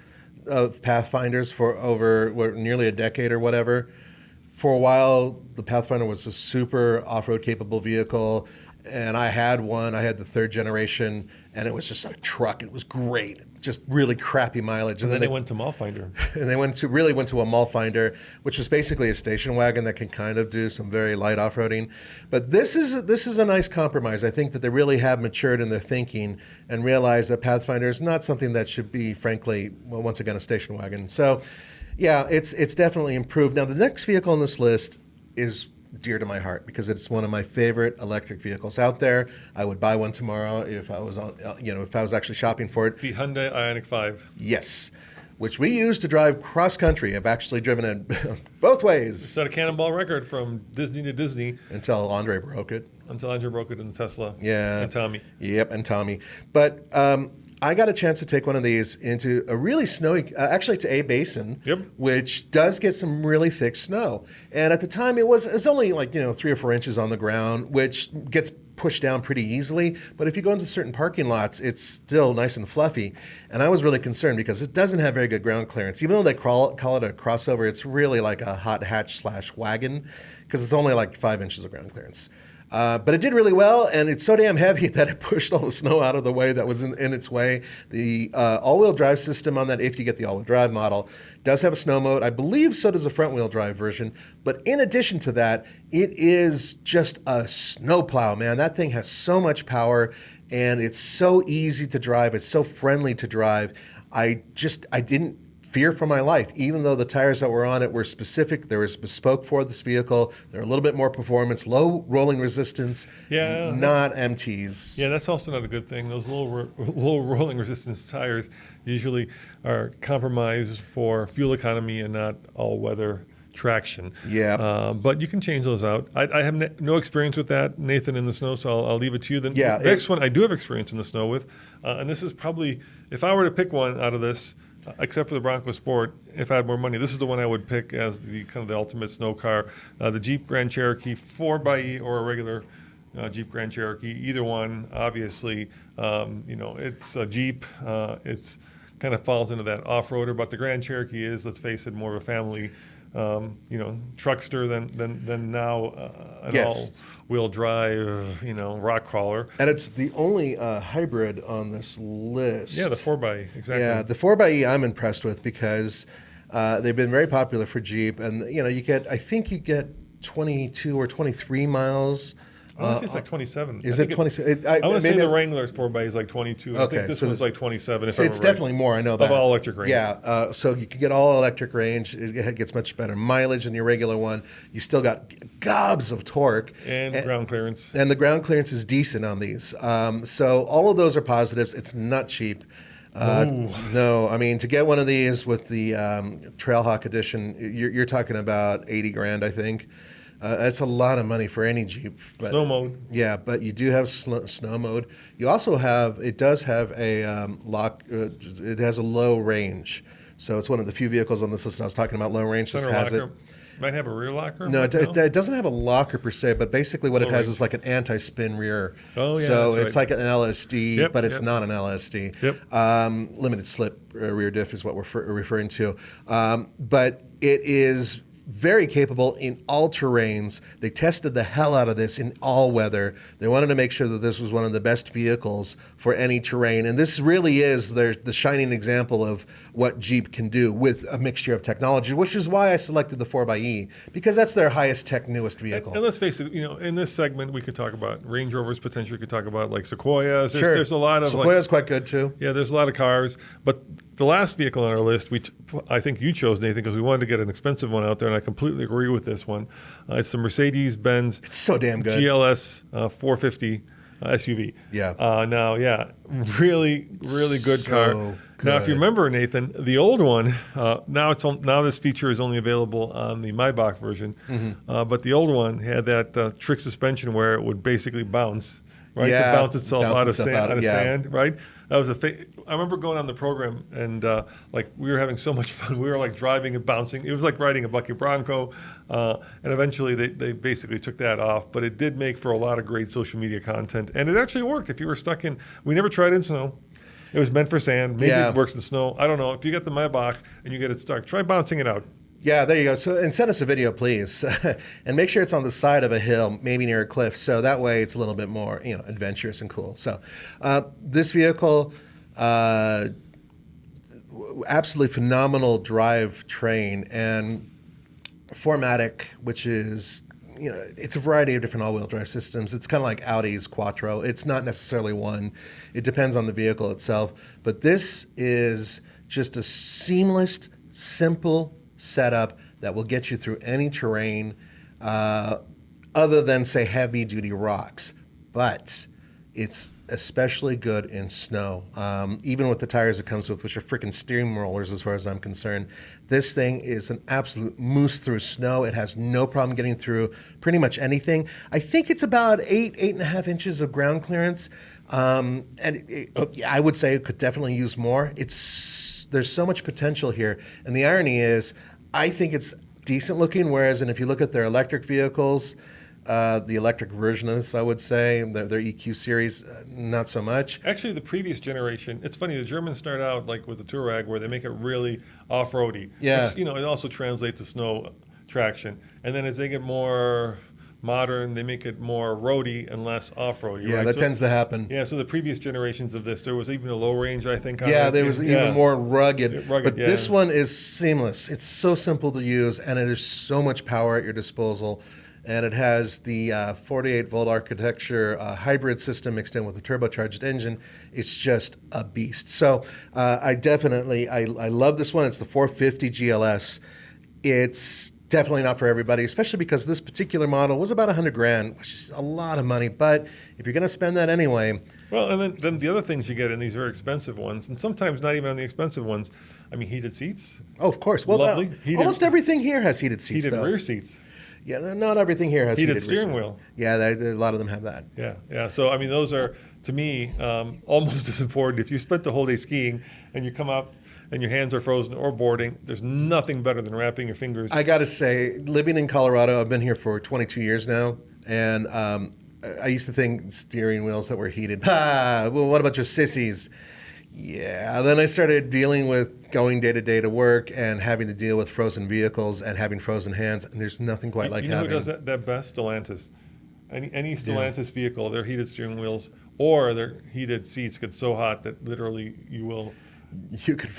[SPEAKER 2] of Pathfinders for over nearly a decade or whatever. For a while, the Pathfinder was a super off-road capable vehicle, and I had one. I had the 3rd generation, and it was just a truck. It was great, just really crappy mileage.
[SPEAKER 1] And then they went to Mallfinder.
[SPEAKER 2] And they went to a Mallfinder, which was basically a station wagon that can kind of do some very light off-roading. But this is a nice compromise. I think that they really have matured in their thinking and realized that Pathfinder is not something that should be, frankly, once again, a station wagon. So, yeah, it's definitely improved. Now, the next vehicle on this list is dear to my heart because it's one of my favorite electric vehicles out there. I would buy one tomorrow if I was if I was actually shopping for it.
[SPEAKER 1] The Hyundai Ioniq 5.
[SPEAKER 2] Yes, which we use to drive cross country. I've actually driven it both ways.
[SPEAKER 1] Set a cannonball record from Disney to Disney
[SPEAKER 2] until Andre broke it.
[SPEAKER 1] Until Andre broke it in the Tesla.
[SPEAKER 2] Yeah,
[SPEAKER 1] and Tommy.
[SPEAKER 2] Yep, and Tommy. But I got a chance to take one of these into a really snowy, actually to A Basin, which does get some really thick snow. And at the time, it was only 3 or 4 inches on the ground, which gets pushed down pretty easily. But if you go into certain parking lots, it's still nice and fluffy. And I was really concerned because it doesn't have very good ground clearance. Even though they call it a crossover, it's really like a hot hatch / wagon because it's only 5 inches of ground clearance. But it did really well, and it's so damn heavy that it pushed all the snow out of the way that was in its way. The all-wheel drive system on that, if you get the all-wheel drive model, does have a snow mode. I believe so does a front-wheel drive version. But in addition to that, it is just a snowplow, man. That thing has so much power, and it's so easy to drive. It's so friendly to drive. I didn't fear for my life, even though the tires that were on it were specific. They were bespoke for this vehicle. They're a little bit more performance, low rolling resistance, not MTs.
[SPEAKER 1] Yeah, that's also not a good thing. Those low rolling resistance tires usually are compromised for fuel economy and not all-weather traction.
[SPEAKER 2] Yeah.
[SPEAKER 1] But you can change those out. I have no experience with that, Nathan, in the snow, so I'll leave it to you. Then
[SPEAKER 2] Yeah,
[SPEAKER 1] the next one I do have experience in the snow with, and this is probably, if I were to pick one out of this, except for the Bronco Sport, if I had more money, this is the one I would pick as the kind of the ultimate snow car. The Jeep Grand Cherokee 4xe or a regular Jeep Grand Cherokee, either one, obviously. It's a Jeep. It's kind of falls into that off-roader, but the Grand Cherokee is, let's face it, more of a family, truckster than now an all-wheel drive, rock crawler.
[SPEAKER 2] And it's the only hybrid on this list.
[SPEAKER 1] Yeah, the 4xe, exactly.
[SPEAKER 2] Yeah, the 4xe I'm impressed with because they've been very popular for Jeep, and I think you get 22 or 23 miles.
[SPEAKER 1] I want to say it's like 27.
[SPEAKER 2] Is it 27?
[SPEAKER 1] I want to say the Wrangler's 4xe is like 22. I think this one's like 27.
[SPEAKER 2] So it's definitely more, I know that.
[SPEAKER 1] Of all electric range.
[SPEAKER 2] Yeah, so you can get all electric range. It gets much better mileage than your regular one. You still got gobs of torque.
[SPEAKER 1] And ground clearance.
[SPEAKER 2] And the ground clearance is decent on these. So all of those are positives. It's not cheap. No, I mean, to get one of these with the Trailhawk edition, you're talking about 80 grand, I think. That's a lot of money for any Jeep. But,
[SPEAKER 1] snow mode.
[SPEAKER 2] Yeah, but you do have snow mode. You also it does have a lock. It has a low range. So it's one of the few vehicles on this list I was talking about low range.
[SPEAKER 1] Center
[SPEAKER 2] has
[SPEAKER 1] locker.
[SPEAKER 2] It.
[SPEAKER 1] Might have a rear locker?
[SPEAKER 2] No, it doesn't have a locker per se, but basically what it has is like an anti-spin rear.
[SPEAKER 1] Oh, yeah,
[SPEAKER 2] so
[SPEAKER 1] that's
[SPEAKER 2] it's
[SPEAKER 1] right.
[SPEAKER 2] like an LSD, but it's not an LSD.
[SPEAKER 1] Yep.
[SPEAKER 2] Limited slip rear diff is what we're referring to. But it is very capable in all terrains. They tested the hell out of this in all weather. They wanted to make sure that this was one of the best vehicles for any terrain. And this really is the shining example of what Jeep can do with a mixture of technology, which is why I selected the 4xe, because that's their highest tech, newest vehicle.
[SPEAKER 1] And let's face it, in this segment, we could talk about Range Rovers, potentially we could talk about like Sequoias.
[SPEAKER 2] There's
[SPEAKER 1] a lot of
[SPEAKER 2] Sequoia's quite good too.
[SPEAKER 1] Yeah, there's a lot of cars. But the last vehicle on our list, I think you chose, Nathan, because we wanted to get an expensive one out there, and I completely agree with this one. It's the Mercedes-Benz
[SPEAKER 2] It's so damn good.
[SPEAKER 1] GLS 450 SUV.
[SPEAKER 2] Yeah.
[SPEAKER 1] Really, really good car.
[SPEAKER 2] Good.
[SPEAKER 1] Now, if you remember, Nathan, the old one, now this feature is only available on the Maybach version, but the old one had that trick suspension where it would basically bounce. Right,
[SPEAKER 2] Yeah,
[SPEAKER 1] to bounce itself out of
[SPEAKER 2] yeah.
[SPEAKER 1] sand, right? That was I remember going on the program and we were having so much fun. We were like driving and bouncing. It was like riding a bucket Bronco, and eventually they basically took that off. But it did make for a lot of great social media content, and it actually worked. If you were stuck in, we never tried in snow. It was meant for sand. Maybe it works in snow. I don't know. If you get the Maybach and you get it stuck, try bouncing it out.
[SPEAKER 2] Yeah, there you go. So, and send us a video, please, and make sure it's on the side of a hill, maybe near a cliff, so that way it's a little bit more, adventurous and cool. So, this vehicle, absolutely phenomenal drivetrain, and 4MATIC, which is, it's a variety of different all-wheel drive systems. It's kind of like Audi's Quattro. It's not necessarily one. It depends on the vehicle itself. But this is just a seamless, simple setup that will get you through any terrain other than, say, heavy-duty rocks. But it's especially good in snow. Even with the tires it comes with, which are freaking steam rollers as far as I'm concerned, this thing is an absolute moose through snow. It has no problem getting through pretty much anything. I think it's about 8.5 inches of ground clearance. I would say it could definitely use more. There's so much potential here. And the irony is, I think it's decent looking, whereas, and if you look at their electric vehicles, the electric version of this, I would say, their EQ series, not so much.
[SPEAKER 1] Actually, the previous generation, it's funny, the Germans start out like with the Touareg where they make it really off-roady.
[SPEAKER 2] Yeah.
[SPEAKER 1] Which, it also translates to snow traction. And then as they get more modern. They make it more roady and less off-roady.
[SPEAKER 2] Yeah,
[SPEAKER 1] right?
[SPEAKER 2] that
[SPEAKER 1] So-
[SPEAKER 2] tends to happen.
[SPEAKER 1] Yeah, so the previous generations of this, there was even a low range, I think. On
[SPEAKER 2] Yeah,
[SPEAKER 1] it.
[SPEAKER 2] there was
[SPEAKER 1] Yeah.
[SPEAKER 2] even more rugged.
[SPEAKER 1] Rugged,
[SPEAKER 2] But this
[SPEAKER 1] yeah.
[SPEAKER 2] one is seamless. It's so simple to use, and it is so much power at your disposal. And it has the 48-volt architecture hybrid system mixed in with a turbocharged engine. It's just a beast. So I love this one. It's the 450 GLS. It's definitely not for everybody, especially because this particular model was about $100,000, which is a lot of money. But if you're going to spend that anyway,
[SPEAKER 1] Well, and then the other things you get in these very expensive ones, and sometimes not even on the expensive ones, I mean, heated seats,
[SPEAKER 2] oh, of course. Well,
[SPEAKER 1] Lovely. Heated-
[SPEAKER 2] almost everything here has heated seats,
[SPEAKER 1] heated
[SPEAKER 2] though.
[SPEAKER 1] rear seats.
[SPEAKER 2] Yeah, not everything here has
[SPEAKER 1] Heated
[SPEAKER 2] rear
[SPEAKER 1] steering
[SPEAKER 2] seats.
[SPEAKER 1] wheel.
[SPEAKER 2] Yeah, a lot of them have that.
[SPEAKER 1] Yeah, yeah. So, I mean, those are, to me, almost as important. If you spent the whole day skiing and you come up and your hands are frozen or boarding, there's nothing better than wrapping your fingers.
[SPEAKER 2] I got to say, living in Colorado, I've been here for 22 years now, and I used to think steering wheels that were heated, well, what about your sissies? Yeah, then I started dealing with going day to day to work and having to deal with frozen vehicles and having frozen hands, and there's nothing quite like
[SPEAKER 1] you know
[SPEAKER 2] having.
[SPEAKER 1] who does that best? Stellantis. Any Stellantis vehicle, their heated steering wheels or their heated seats get so hot that literally you
[SPEAKER 2] You
[SPEAKER 1] could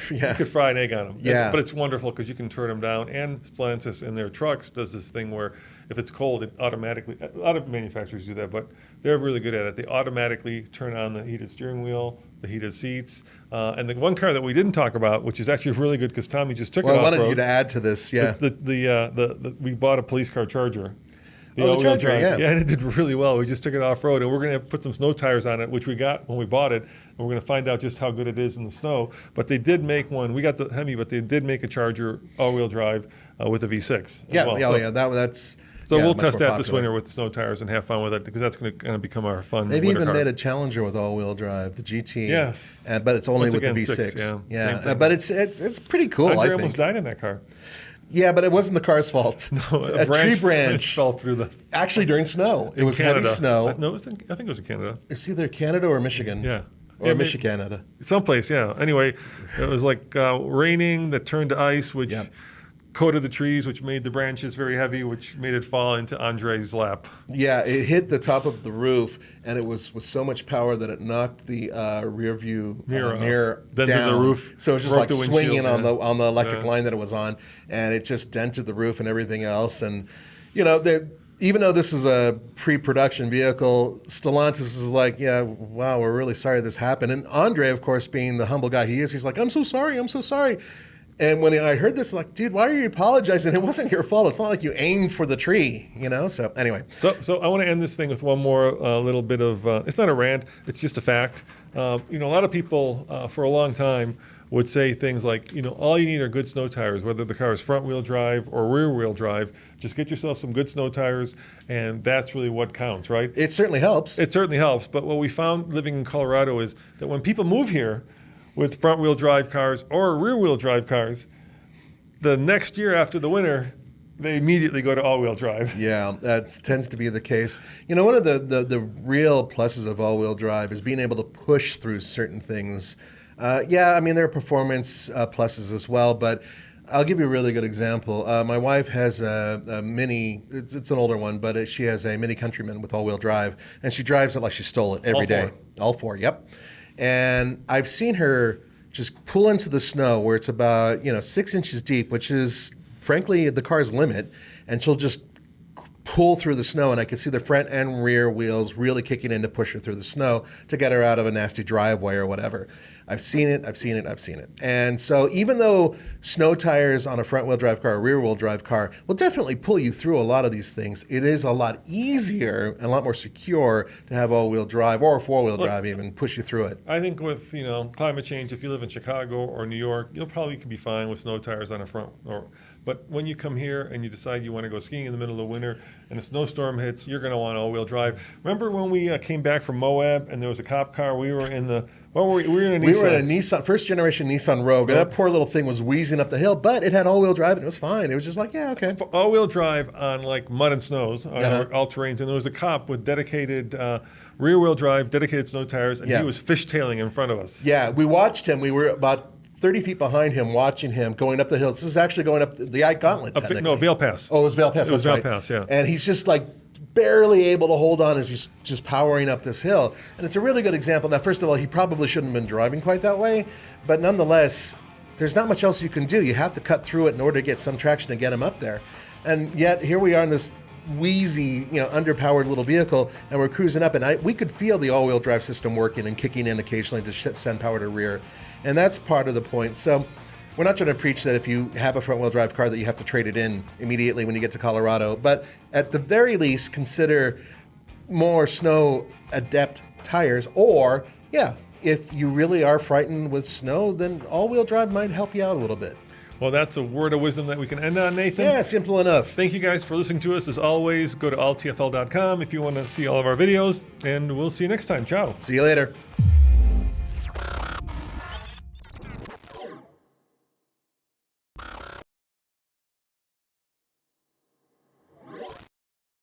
[SPEAKER 1] fry an egg on them.
[SPEAKER 2] Yeah.
[SPEAKER 1] But it's wonderful because you can turn them down. And Stellantis in their trucks does this thing where if it's cold, it automatically, a lot of manufacturers do that, but they're really good at it. They automatically turn on the heated steering wheel, the heated seats. And the one car that we didn't talk about, which is actually really good because Tommy just took
[SPEAKER 2] Well,
[SPEAKER 1] it
[SPEAKER 2] I
[SPEAKER 1] off-road.
[SPEAKER 2] wanted you to add to this, yeah.
[SPEAKER 1] We bought a police car Charger.
[SPEAKER 2] The
[SPEAKER 1] all-wheel
[SPEAKER 2] Charger,
[SPEAKER 1] drive.
[SPEAKER 2] yeah.
[SPEAKER 1] Yeah, and it did really well. We just took it off-road, and we're going to put some snow tires on it, which we got when we bought it, and we're going to find out just how good it is in the snow. But they did make one. We got the Hemi, but they did make a Charger all-wheel drive with a V6 as
[SPEAKER 2] Yeah,
[SPEAKER 1] well.
[SPEAKER 2] yeah, that's.
[SPEAKER 1] So
[SPEAKER 2] yeah,
[SPEAKER 1] we'll
[SPEAKER 2] much
[SPEAKER 1] test
[SPEAKER 2] more
[SPEAKER 1] that this
[SPEAKER 2] popular.
[SPEAKER 1] winter with the snow tires and have fun with it because that's going to kind of become our fun
[SPEAKER 2] They've
[SPEAKER 1] winter
[SPEAKER 2] even
[SPEAKER 1] car.
[SPEAKER 2] made a Challenger with all-wheel drive, the GT.
[SPEAKER 1] Yes.
[SPEAKER 2] But it's only
[SPEAKER 1] Once
[SPEAKER 2] with
[SPEAKER 1] again,
[SPEAKER 2] the V6.
[SPEAKER 1] six, yeah. Same
[SPEAKER 2] Yeah,
[SPEAKER 1] thing.
[SPEAKER 2] but it's pretty cool,
[SPEAKER 1] Andre
[SPEAKER 2] I think.
[SPEAKER 1] almost died in that car.
[SPEAKER 2] Yeah, but it wasn't the car's fault.
[SPEAKER 1] A
[SPEAKER 2] tree branch
[SPEAKER 1] fell through the
[SPEAKER 2] Actually, during snow. It was
[SPEAKER 1] Canada.
[SPEAKER 2] heavy snow.
[SPEAKER 1] No, I think it was in Canada.
[SPEAKER 2] It's either Canada or Michigan.
[SPEAKER 1] Yeah.
[SPEAKER 2] Or
[SPEAKER 1] Yeah,
[SPEAKER 2] Michiganada.
[SPEAKER 1] Someplace, yeah. Anyway, it was like raining that turned to ice, which
[SPEAKER 2] Yep.
[SPEAKER 1] coated the trees, which made the branches very heavy, which made it fall into Andre's lap.
[SPEAKER 2] Yeah, it hit the top of the roof, and it was with so much power that it knocked the rear view mirror
[SPEAKER 1] Then to the
[SPEAKER 2] down.
[SPEAKER 1] roof,
[SPEAKER 2] So it was just
[SPEAKER 1] broke
[SPEAKER 2] like
[SPEAKER 1] the windshield,
[SPEAKER 2] swinging on
[SPEAKER 1] yeah.
[SPEAKER 2] the electric
[SPEAKER 1] Yeah.
[SPEAKER 2] line that it was on, and it just dented the roof and everything else. And you know, even though this was a pre-production vehicle, Stellantis was like, "Yeah, wow, we're really sorry this happened." And Andre, of course, being the humble guy he is, he's like, "I'm so sorry, I'm so sorry." And when I heard this, like, dude, why are you apologizing? It wasn't your fault. It's not like you aimed for the tree, you know? So anyway.
[SPEAKER 1] So I want to end this thing with one more little bit of, it's not a rant, it's just a fact. A lot of people for a long time would say things like, all you need are good snow tires, whether the car is front wheel drive or rear wheel drive. Just get yourself some good snow tires, and that's really what counts, right?
[SPEAKER 2] It certainly helps.
[SPEAKER 1] It certainly helps. But what we found living in Colorado is that when people move here with front wheel drive cars or rear wheel drive cars, the next year after the winter, they immediately go to all wheel drive.
[SPEAKER 2] Yeah, that tends to be the case. You know, one of the real pluses of all-wheel drive is being able to push through certain things. Yeah, I mean, there are performance pluses as well, but I'll give you a really good example. My wife has a Mini, it's an older one, but she has a Mini Countryman with all-wheel drive, and she drives it like she stole it every day. All four, yep. And I've seen her just pull into the snow where it's about 6 inches deep, which is frankly the car's limit, and she'll just pull through the snow, and I can see the front and rear wheels really kicking in to push her through the snow to get her out of a nasty driveway or whatever. I've seen it. And so even though snow tires on a front-wheel drive car or rear-wheel drive car will definitely pull you through a lot of these things, it is a lot easier and a lot more secure to have all-wheel drive or four-wheel drive even push you through it.
[SPEAKER 1] I think with climate change, if you live in Chicago or New York, you'll probably be fine with snow tires on a front. But when you come here and you decide you want to go skiing in the middle of winter and a snowstorm hits, you're going to want all-wheel drive. Remember when we came back from Moab and there was a cop car? We were in the we were in a Nissan.
[SPEAKER 2] We were in a Nissan, first-generation Nissan Rogue, and that poor little thing was wheezing up the hill, but it had all-wheel drive, and it was fine. It was just like, yeah, okay.
[SPEAKER 1] All-wheel drive on like mud and snows, on all terrains, and there was a cop with dedicated rear-wheel drive, dedicated snow tires, and he was fishtailing in front of us.
[SPEAKER 2] Yeah, we watched him. We were about 30 feet behind him, watching him going up the hill. This is actually going up the I-Gauntlet, technically.
[SPEAKER 1] No, Vail Pass.
[SPEAKER 2] Oh, it was Vail Pass.
[SPEAKER 1] It was
[SPEAKER 2] that's
[SPEAKER 1] Vail
[SPEAKER 2] right.
[SPEAKER 1] Pass, yeah.
[SPEAKER 2] And he's just like barely able to hold on as he's just powering up this hill. And it's a really good example. Now, first of all, he probably shouldn't have been driving quite that way, but nonetheless, there's not much else you can do. You have to cut through it in order to get some traction to get him up there. And yet, here we are in this wheezy, underpowered little vehicle, and we're cruising up, and we could feel the all-wheel drive system working and kicking in occasionally to send power to rear. And that's part of the point. So we're not trying to preach that if you have a front-wheel drive car that you have to trade it in immediately when you get to Colorado, but at the very least, consider more snow-adept tires, or, if you really are frightened with snow, then all-wheel drive might help you out a little bit.
[SPEAKER 1] Well, that's a word of wisdom that we can end on, Nathan.
[SPEAKER 2] Yeah, simple enough.
[SPEAKER 1] Thank you guys for listening to us. As always, go to alltfl.com if you want to see all of our videos, and we'll see you next time. Ciao.
[SPEAKER 2] See you later.